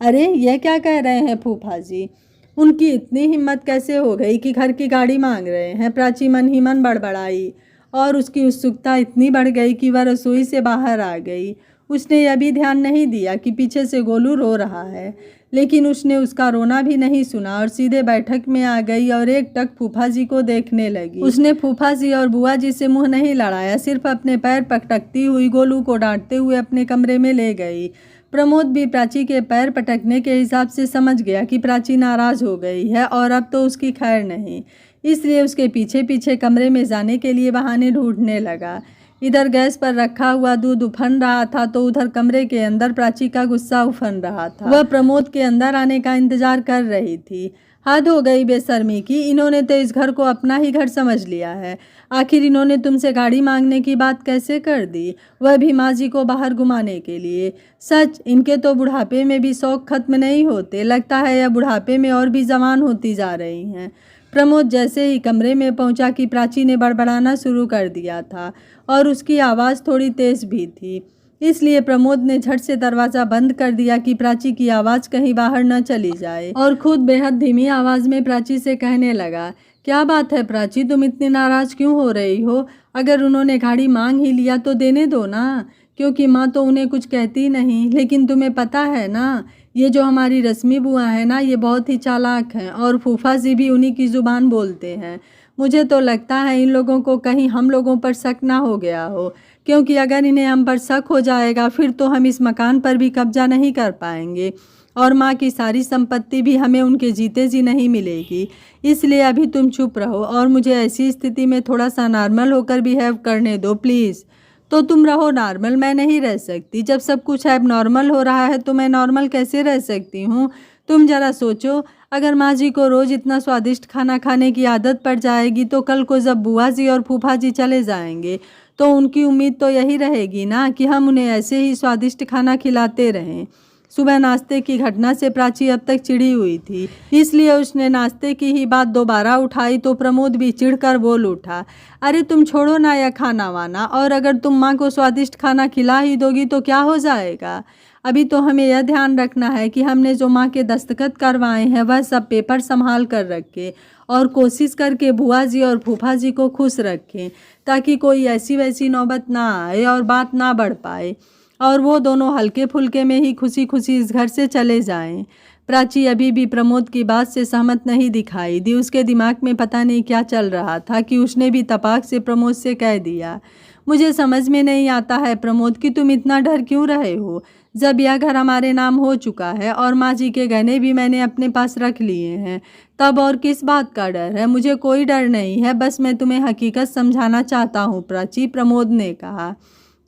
अरे यह क्या कह रहे हैं फूफा जी? उनकी इतनी हिम्मत कैसे हो गई कि घर की गाड़ी मांग रहे हैं? प्राची मन ही मन बड़बड़ाई और उसकी उत्सुकता इतनी बढ़ गई कि वह रसोई से बाहर आ गई। उसने यह भी ध्यान नहीं दिया कि पीछे से गोलू रो रहा है, लेकिन उसने उसका रोना भी नहीं सुना और सीधे बैठक में आ गई और एक टक फूफा जी को देखने लगी। उसने फूफा जी और बुआ जी से मुंह नहीं लड़ाया, सिर्फ अपने पैर पटकती हुई गोलू को डांटते हुए अपने कमरे में ले गई। प्रमोद भी प्राची के पैर पटकने के हिसाब से समझ गया कि प्राची नाराज हो गई है और अब तो उसकी खैर नहीं, इसलिए उसके पीछे पीछे कमरे में जाने के लिए बहाने ढूंढने लगा। इधर गैस पर रखा हुआ दूध उफन रहा था तो उधर कमरे के अंदर प्राची का गुस्सा उफन रहा था। वह प्रमोद के अंदर आने का इंतजार कर रही थी। हद हो गई बेशर्मी की, इन्होंने तो इस घर को अपना ही घर समझ लिया है। आखिर इन्होंने तुमसे गाड़ी मांगने की बात कैसे कर दी, वह भी माँ जी को बाहर घुमाने के लिए? सच, इनके तो बुढ़ापे में भी शौक खत्म नहीं होते। लगता है यह बुढ़ापे में और भी जवान होती जा रही हैं। प्रमोद जैसे ही कमरे में पहुंचा कि प्राची ने बड़बड़ाना शुरू कर दिया था और उसकी आवाज़ थोड़ी तेज भी थी, इसलिए प्रमोद ने झट से दरवाज़ा बंद कर दिया कि प्राची की आवाज़ कहीं बाहर न चली जाए और खुद बेहद धीमी आवाज़ में प्राची से कहने लगा, क्या बात है प्राची, तुम इतनी नाराज़ क्यों हो रही हो? अगर उन्होंने गाड़ी मांग ही लिया तो देने दो ना, क्योंकि माँ तो उन्हें कुछ कहती नहीं। लेकिन तुम्हें पता है ना, ये जो हमारी रश्मि बुआ है ना, ये बहुत ही चालाक हैं और फूफा जी भी उन्हीं की ज़ुबान बोलते हैं। मुझे तो लगता है इन लोगों को कहीं हम लोगों पर शक ना हो गया हो, क्योंकि अगर इन्हें हम पर शक हो जाएगा फिर तो हम इस मकान पर भी कब्जा नहीं कर पाएंगे और माँ की सारी संपत्ति भी हमें उनके जीते जी नहीं मिलेगी। इसलिए अभी तुम चुप रहो और मुझे ऐसी स्थिति में थोड़ा सा नॉर्मल होकर बिहेव करने दो प्लीज़। तो तुम रहो नॉर्मल, मैं नहीं रह सकती। जब सब कुछ ऐब नॉर्मल हो रहा है तो मैं नॉर्मल कैसे रह सकती हूँ? तुम जरा सोचो, अगर माँ जी को रोज़ इतना स्वादिष्ट खाना खाने की आदत पड़ जाएगी तो कल को जब बुआ जी और फूफा जी चले जाएंगे तो उनकी उम्मीद तो यही रहेगी ना कि हम उन्हें ऐसे ही स्वादिष्ट खाना खिलाते रहें। सुबह नाश्ते की घटना से प्राची अब तक चिढ़ी हुई थी, इसलिए उसने नाश्ते की ही बात दोबारा उठाई तो प्रमोद भी चिढ़कर बोल उठा, अरे तुम छोड़ो ना यह खाना वाना, और अगर तुम माँ को स्वादिष्ट खाना खिला ही दोगी तो क्या हो जाएगा? अभी तो हमें यह ध्यान रखना है कि हमने जो माँ के दस्तखत करवाए हैं वह सब पेपर संभाल कर रखें और कोशिश करके बुआ जी और फूफा जी को खुश रखें, ताकि कोई ऐसी वैसी नौबत ना आए और बात ना बढ़ पाए और वो दोनों हल्के फुल्के में ही खुशी खुशी इस घर से चले जाएं। प्राची अभी भी प्रमोद की बात से सहमत नहीं दिखाई दी। उसके दिमाग में पता नहीं क्या चल रहा था कि उसने भी तपाक से प्रमोद से कह दिया, मुझे समझ में नहीं आता है प्रमोद कि तुम इतना डर क्यों रहे हो, जब यह घर हमारे नाम हो चुका है और माँ जी के गहने भी मैंने अपने पास रख लिए हैं, तब और किस बात का डर है? मुझे कोई डर नहीं है, बस मैं तुम्हें हकीकत समझाना चाहता हूँ प्राची, प्रमोद ने कहा।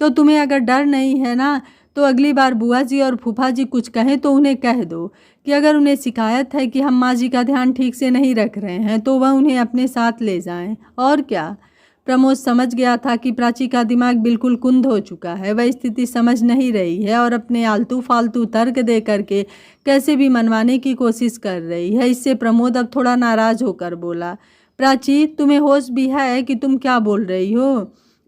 तो तुम्हें अगर डर नहीं है ना, तो अगली बार बुआ जी और फूफा जी कुछ कहें तो उन्हें कह दो कि अगर उन्हें शिकायत है कि हम माँ जी का ध्यान ठीक से नहीं रख रहे हैं तो वह उन्हें अपने साथ ले जाएं। और क्या? प्रमोद समझ गया था कि प्राची का दिमाग बिल्कुल कुंद हो चुका है, वह स्थिति समझ नहीं रही है और अपने आलतू फालतू तर्क दे करके कैसे भी मनवाने की कोशिश कर रही है। इससे प्रमोद अब थोड़ा नाराज होकर बोला, प्राची तुम्हें होश भी है कि तुम क्या बोल रही हो?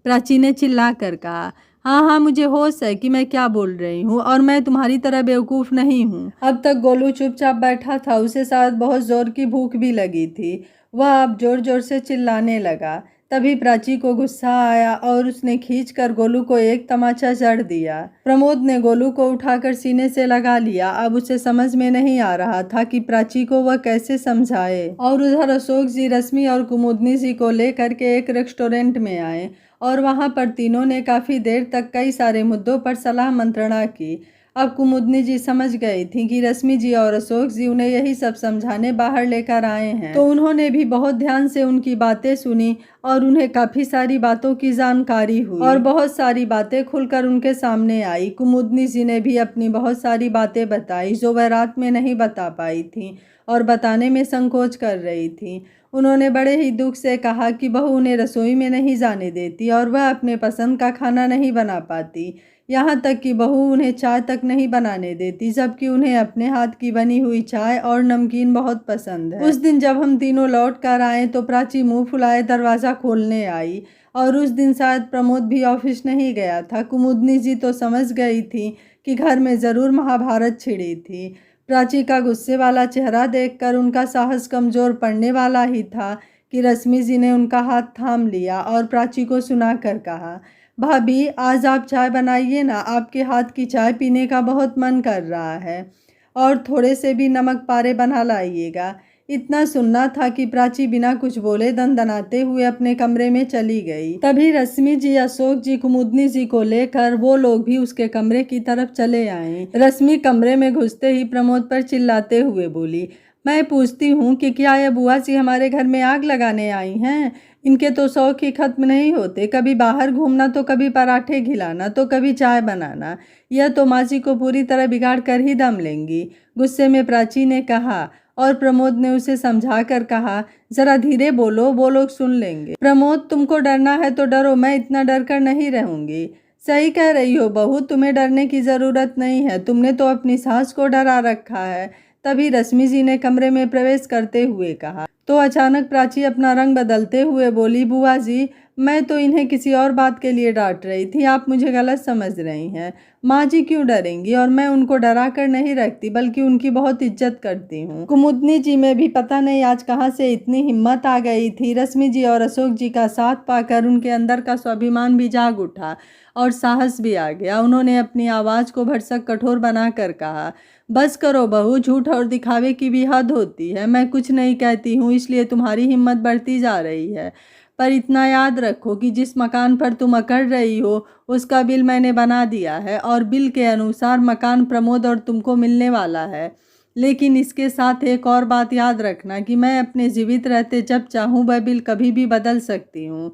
प्राची ने चिल्ला कर कहा, हाँ हाँ मुझे होश है कि मैं क्या बोल रही हूँ और मैं तुम्हारी तरह बेवकूफ़ नहीं हूँ। अब तक गोलू चुपचाप बैठा था, उसे शायद बहुत ज़ोर की भूख भी लगी थी। वह अब ज़ोर ज़ोर से चिल्लाने लगा। तभी प्राची को गुस्सा आया और उसने खींचकर गोलू को एक तमाचा जड़ दिया। प्रमोद ने गोलू को उठाकर सीने से लगा लिया। अब उसे समझ में नहीं आ रहा था कि प्राची को वह कैसे समझाए। और उधर अशोक जी रश्मि और कुमुदनी जी को लेकर के एक रेस्टोरेंट में आए और वहां पर तीनों ने काफ़ी देर तक कई सारे मुद्दों पर सलाह मंत्रणा की। अब कुमुदनी जी समझ गई थी कि रश्मि जी और अशोक जी उन्हें यही सब समझाने बाहर लेकर आए हैं, तो उन्होंने भी बहुत ध्यान से उनकी बातें सुनी और उन्हें काफ़ी सारी बातों की जानकारी हुई और बहुत सारी बातें खुलकर उनके सामने आई। कुमुदनी जी ने भी अपनी बहुत सारी बातें बताई जो वह रात में नहीं बता पाई थी और बताने में संकोच कर रही थी। उन्होंने बड़े ही दुख से कहा कि बहू उन्हें रसोई में नहीं जाने देती और वह अपने पसंद का खाना नहीं बना पाती, यहाँ तक कि बहू उन्हें चाय तक नहीं बनाने देती, जबकि उन्हें अपने हाथ की बनी हुई चाय और नमकीन बहुत पसंद है। उस दिन जब हम तीनों लौट कर आए तो प्राची मुंह फुलाए दरवाज़ा खोलने आई, और उस दिन शायद प्रमोद भी ऑफिस नहीं गया था। कुमुदनी जी तो समझ गई थी कि घर में ज़रूर महाभारत छिड़ी थी। प्राची का गुस्से वाला चेहरा देखकर उनका साहस कमज़ोर पड़ने वाला ही था कि रश्मि जी ने उनका हाथ थाम लिया और प्राची को सुनाकर कहा, भाभी आज आप चाय बनाइए ना, आपके हाथ की चाय पीने का बहुत मन कर रहा है, और थोड़े से भी नमक पारे बना लाइएगा। इतना सुनना था कि प्राची बिना कुछ बोले दनदनाते हुए अपने कमरे में चली गई। तभी रश्मि जी, अशोक जी, कुमुदनी जी को लेकर वो लोग भी उसके कमरे की तरफ चले आए। रश्मि कमरे में घुसते ही प्रमोद पर चिल्लाते हुए बोली, मैं पूछती हूँ कि क्या ये बुआ जी हमारे घर में आग लगाने आई हैं? इनके तो शौक ही खत्म नहीं होते, कभी बाहर घूमना तो कभी पराठे खिलाना तो कभी चाय बनाना। यह तो माँ जी को पूरी तरह बिगाड़ कर ही दम लेंगी, गुस्से में प्राची ने कहा। और प्रमोद ने उसे समझा कर कहा, जरा धीरे बोलो, वो लोग सुन लेंगे। प्रमोद, तुमको डरना है तो डरो, मैं इतना डर कर नहीं रहूंगी। सही कह रही हो बहू, तुम्हें डरने की ज़रूरत नहीं है, तुमने तो अपनी सास को डरा रखा है। तभी रश्मि जी ने कमरे में प्रवेश करते हुए कहा। तो अचानक प्राची अपना रंग बदलते हुए बोली, बुआ जी, मैं तो इन्हें किसी और बात के लिए डांट रही थी, आप मुझे गलत समझ रही हैं। माँ जी क्यों डरेंगी, और मैं उनको डरा कर नहीं रखती, बल्कि उनकी बहुत इज्जत करती हूँ। कुमुदनी जी में भी पता नहीं आज कहाँ से इतनी हिम्मत आ गई थी। रश्मि जी और अशोक जी का साथ पाकर उनके अंदर का स्वाभिमान भी जाग उठा और साहस भी आ गया। उन्होंने अपनी आवाज़ को भरसक कठोर बनाकर कहा, बस करो बहू, झूठ और दिखावे की भी हद होती है। मैं कुछ नहीं कहती हूँ, इसलिए तुम्हारी हिम्मत बढ़ती जा रही है, पर इतना याद रखो कि जिस मकान पर तुम अकड़ रही हो उसका बिल मैंने बना दिया है, और बिल के अनुसार मकान प्रमोद और तुमको मिलने वाला है। लेकिन इसके साथ एक और बात याद रखना कि मैं अपने जीवित रहते जब चाहूँ वह बिल कभी भी बदल सकती हूँ।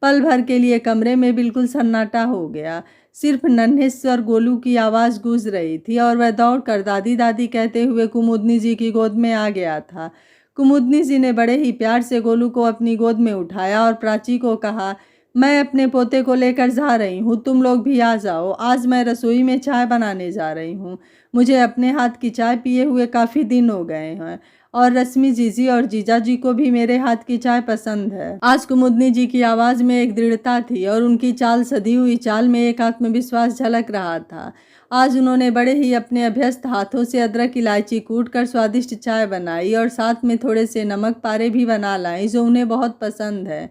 पल भर के लिए कमरे में बिल्कुल सन्नाटा हो गया। सिर्फ नन्हे स्वर गोलू की आवाज़ गूंज रही थी, और वह दौड़कर दादी दादी कहते हुए कुमुदनी जी की गोद में आ गया था। कुमुदनी जी ने बड़े ही प्यार से गोलू को अपनी गोद में उठाया और प्राची को कहा, मैं अपने पोते को लेकर जा रही हूँ, तुम लोग भी आ जाओ। आज मैं रसोई में चाय बनाने जा रही हूँ। मुझे अपने हाथ की चाय पिए हुए काफ़ी दिन हो गए हैं, और रश्मि जीजी और जीजा जी को भी मेरे हाथ की चाय पसंद है। आज कुमुदनी जी की आवाज़ में एक दृढ़ता थी, और उनकी चाल, सधी हुई चाल में एक आत्मविश्वास झलक रहा था। आज उन्होंने बड़े ही अपने अभ्यस्त हाथों से अदरक इलायची कूट कर स्वादिष्ट चाय बनाई, और साथ में थोड़े से नमक पारे भी बना लाई, जो उन्हें बहुत पसंद है।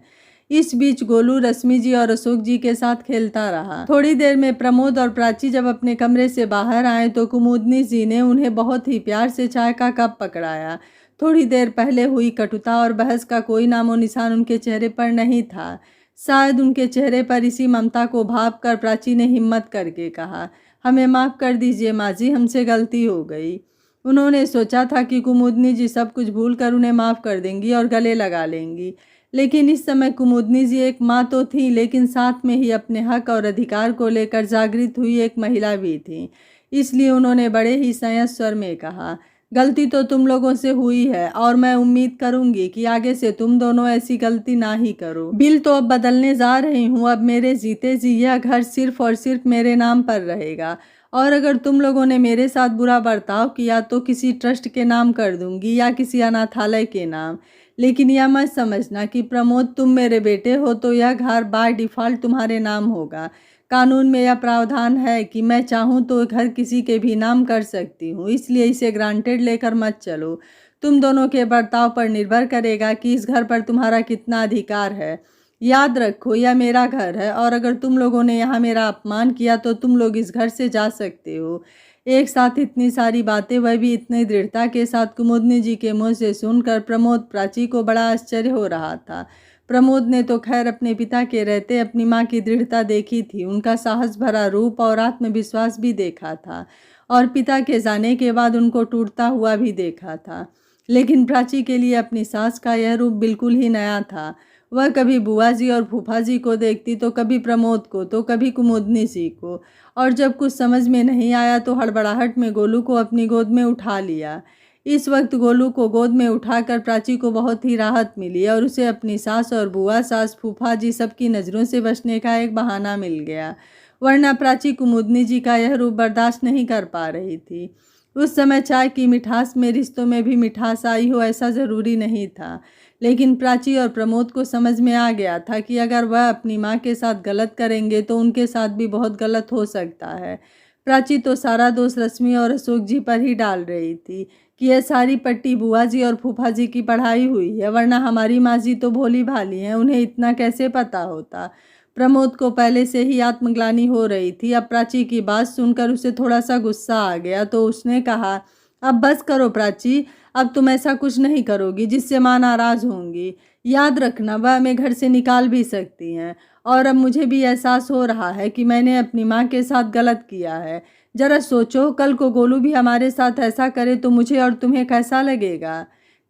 इस बीच गोलू रश्मि जी और अशोक जी के साथ खेलता रहा। थोड़ी देर में प्रमोद और प्राची जब अपने कमरे से बाहर आए तो कुमुदनी जी ने उन्हें बहुत ही प्यार से चाय का कप पकड़ाया। थोड़ी देर पहले हुई कटुता और बहस का कोई नामो निशान उनके चेहरे पर नहीं था। शायद उनके चेहरे पर इसी ममता को भाप कर प्राची ने हिम्मत करके कहा, हमें माफ़ कर दीजिए माँ जी, हमसे गलती हो गई। उन्होंने सोचा था कि कुमुदनी जी सब कुछ भूल कर उन्हें माफ़ कर देंगी और गले लगा लेंगी, लेकिन इस समय कुमुदनी जी एक माँ तो थी, लेकिन साथ में ही अपने हक और अधिकार को लेकर जागृत हुई एक महिला भी थी। इसलिए उन्होंने बड़े ही संयत स्वर में कहा, गलती तो तुम लोगों से हुई है, और मैं उम्मीद करूंगी कि आगे से तुम दोनों ऐसी गलती ना ही करो। बिल तो अब बदलने जा रही हूँ, अब मेरे जीते जी यह घर सिर्फ और सिर्फ मेरे नाम पर रहेगा, और अगर तुम लोगों ने मेरे साथ बुरा बर्ताव किया तो किसी ट्रस्ट के नाम कर दूंगी या किसी अनाथालय के नाम। लेकिन यह मत समझना कि प्रमोद तुम मेरे बेटे हो तो यह घर बाय डिफ़ॉल्ट तुम्हारे नाम होगा। कानून में यह प्रावधान है कि मैं चाहूँ तो घर किसी के भी नाम कर सकती हूँ, इसलिए इसे ग्रांटेड लेकर मत चलो। तुम दोनों के बर्ताव पर निर्भर करेगा कि इस घर पर तुम्हारा कितना अधिकार है। याद रखो, यह मेरा घर है, और अगर तुम लोगों ने यहाँ मेरा अपमान किया तो तुम लोग इस घर से जा सकते हो। एक साथ इतनी सारी बातें, वह भी इतनी दृढ़ता के साथ कुमुदनी जी के मुँह से सुनकर प्रमोद प्राची को बड़ा आश्चर्य हो रहा था। प्रमोद ने तो खैर अपने पिता के रहते अपनी माँ की दृढ़ता देखी थी, उनका साहस भरा रूप और आत्मविश्वास भी देखा था, और पिता के जाने के बाद उनको टूटता हुआ भी देखा था। लेकिन प्राची के लिए अपनी सास का यह रूप बिल्कुल ही नया था। वह कभी बुआ जी और फूफा जी को देखती तो कभी प्रमोद को, तो कभी कुमुदनी जी को, और जब कुछ समझ में नहीं आया तो हड़बड़ाहट में गोलू को अपनी गोद में उठा लिया। इस वक्त गोलू को गोद में उठाकर प्राची को बहुत ही राहत मिली, और उसे अपनी सास और बुआ, सास, फूफा जी सबकी नज़रों से बचने का एक बहाना मिल गया। वरना प्राची कुमुदनी जी का यह रूप बर्दाश्त नहीं कर पा रही थी। उस समय चाय की मिठास में रिश्तों में भी मिठास आई हो ऐसा ज़रूरी नहीं था, लेकिन प्राची और प्रमोद को समझ में आ गया था कि अगर वह अपनी माँ के साथ गलत करेंगे तो उनके साथ भी बहुत गलत हो सकता है। प्राची तो सारा दोष रश्मि और अशोक जी पर ही डाल रही थी कि यह सारी पट्टी बुआ जी और फूफा जी की पढ़ाई हुई है, वरना हमारी माँ जी तो भोली भाली हैं, उन्हें इतना कैसे पता होता। प्रमोद को पहले से ही आत्मग्लानि हो रही थी। अब प्राची की बात सुनकर उसे थोड़ा सा गुस्सा आ गया तो उसने कहा, अब बस करो प्राची, अब तुम ऐसा कुछ नहीं करोगी जिससे माँ नाराज़ होंगी। याद रखना वह हमें घर से निकाल भी सकती हैं। और अब मुझे भी एहसास हो रहा है कि मैंने अपनी माँ के साथ गलत किया है। जरा सोचो, कल को गोलू भी हमारे साथ ऐसा करे तो मुझे और तुम्हें कैसा लगेगा।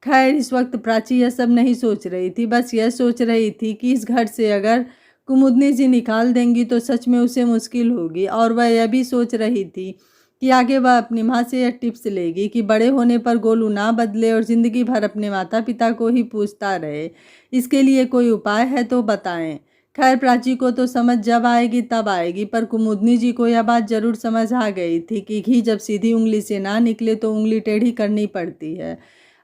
खैर इस वक्त प्राची यह सब नहीं सोच रही थी, बस यह सोच रही थी कि इस घर से अगर कुमुदनी जी निकाल देंगी तो सच में उसे मुश्किल होगी। और वह यह भी सोच रही थी कि आगे वह अपनी माँ से यह टिप्स लेगी कि बड़े होने पर गोलू ना बदले और ज़िंदगी भर अपने माता पिता को ही पूछता रहे। इसके लिए कोई उपाय है तो बताएं। खैर प्राची को तो समझ जब आएगी तब आएगी, पर कुमुदनी जी को यह बात जरूर समझ आ गई थी कि घी जब सीधी उंगली से ना निकले तो उंगली टेढ़ी करनी पड़ती है।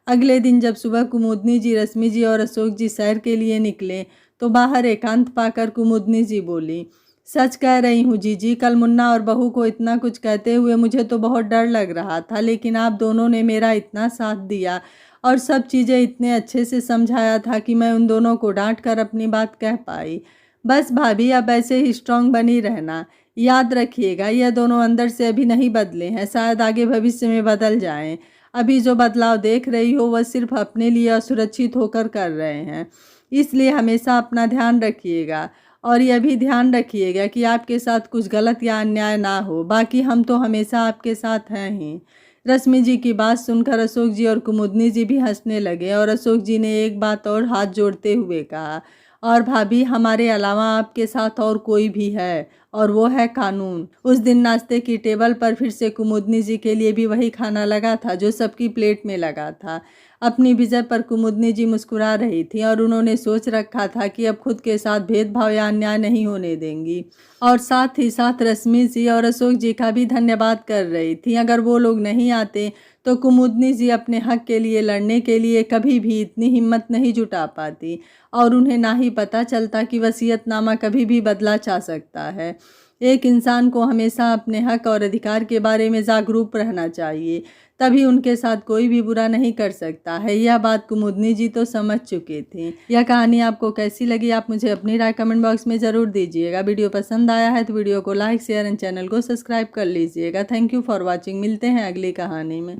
अगले दिन जब सुबह कुमुदनी जी, रश्मि जी और अशोक जी सैर के लिए निकले तो बाहर एकांत पाकर कुमुदनी जी बोली, सच कह रही हूँ जीजी, कल मुन्ना और बहू को इतना कुछ कहते हुए मुझे तो बहुत डर लग रहा था, लेकिन आप दोनों ने मेरा इतना साथ दिया और सब चीज़ें इतने अच्छे से समझाया था कि मैं उन दोनों को डांट कर अपनी बात कह पाई। बस भाभी अब ऐसे ही स्ट्रांग बनी रहना। याद रखिएगा यह दोनों अंदर से अभी नहीं बदले हैं, शायद आगे भविष्य में बदल जाएं। अभी जो बदलाव देख रही हो वह सिर्फ अपने लिए असुरक्षित होकर कर रहे हैं, इसलिए हमेशा अपना ध्यान रखिएगा। और यह भी ध्यान रखिएगा कि आपके साथ कुछ गलत या अन्याय ना हो, बाकी हम तो हमेशा आपके साथ हैं ही। रश्मि जी की बात सुनकर अशोक जी और कुमुदनी जी भी हंसने लगे और अशोक जी ने एक बात और हाथ जोड़ते हुए कहा, और भाभी हमारे अलावा आपके साथ और कोई भी है और वो है कानून। उस दिन नाश्ते की टेबल पर फिर से कुमुदनी जी के लिए भी वही खाना लगा था जो सबकी प्लेट में लगा था। अपनी विजय पर कुमुदनी जी मुस्कुरा रही थी और उन्होंने सोच रखा था कि अब खुद के साथ भेदभाव या अन्याय नहीं होने देंगी, और साथ ही साथ रश्मि जी और अशोक जी का भी धन्यवाद कर रही थी। अगर वो लोग नहीं आते तो कुमुदनी जी अपने हक के लिए लड़ने के लिए कभी भी इतनी हिम्मत नहीं जुटा पाती और उन्हें ना ही पता चलता कि वसीयतनामा कभी भी बदला जा सकता है। एक इंसान को हमेशा अपने हक और अधिकार के बारे में जागरूक रहना चाहिए, तभी उनके साथ कोई भी बुरा नहीं कर सकता है। यह बात कुमुदनी जी तो समझ चुके थे। यह कहानी आपको कैसी लगी आप मुझे अपनी राय कमेंट बॉक्स में ज़रूर दीजिएगा। वीडियो पसंद आया है तो वीडियो को लाइक शेयर एंड चैनल को सब्सक्राइब कर लीजिएगा। Thank you for watching. मिलते हैं अगली कहानी में।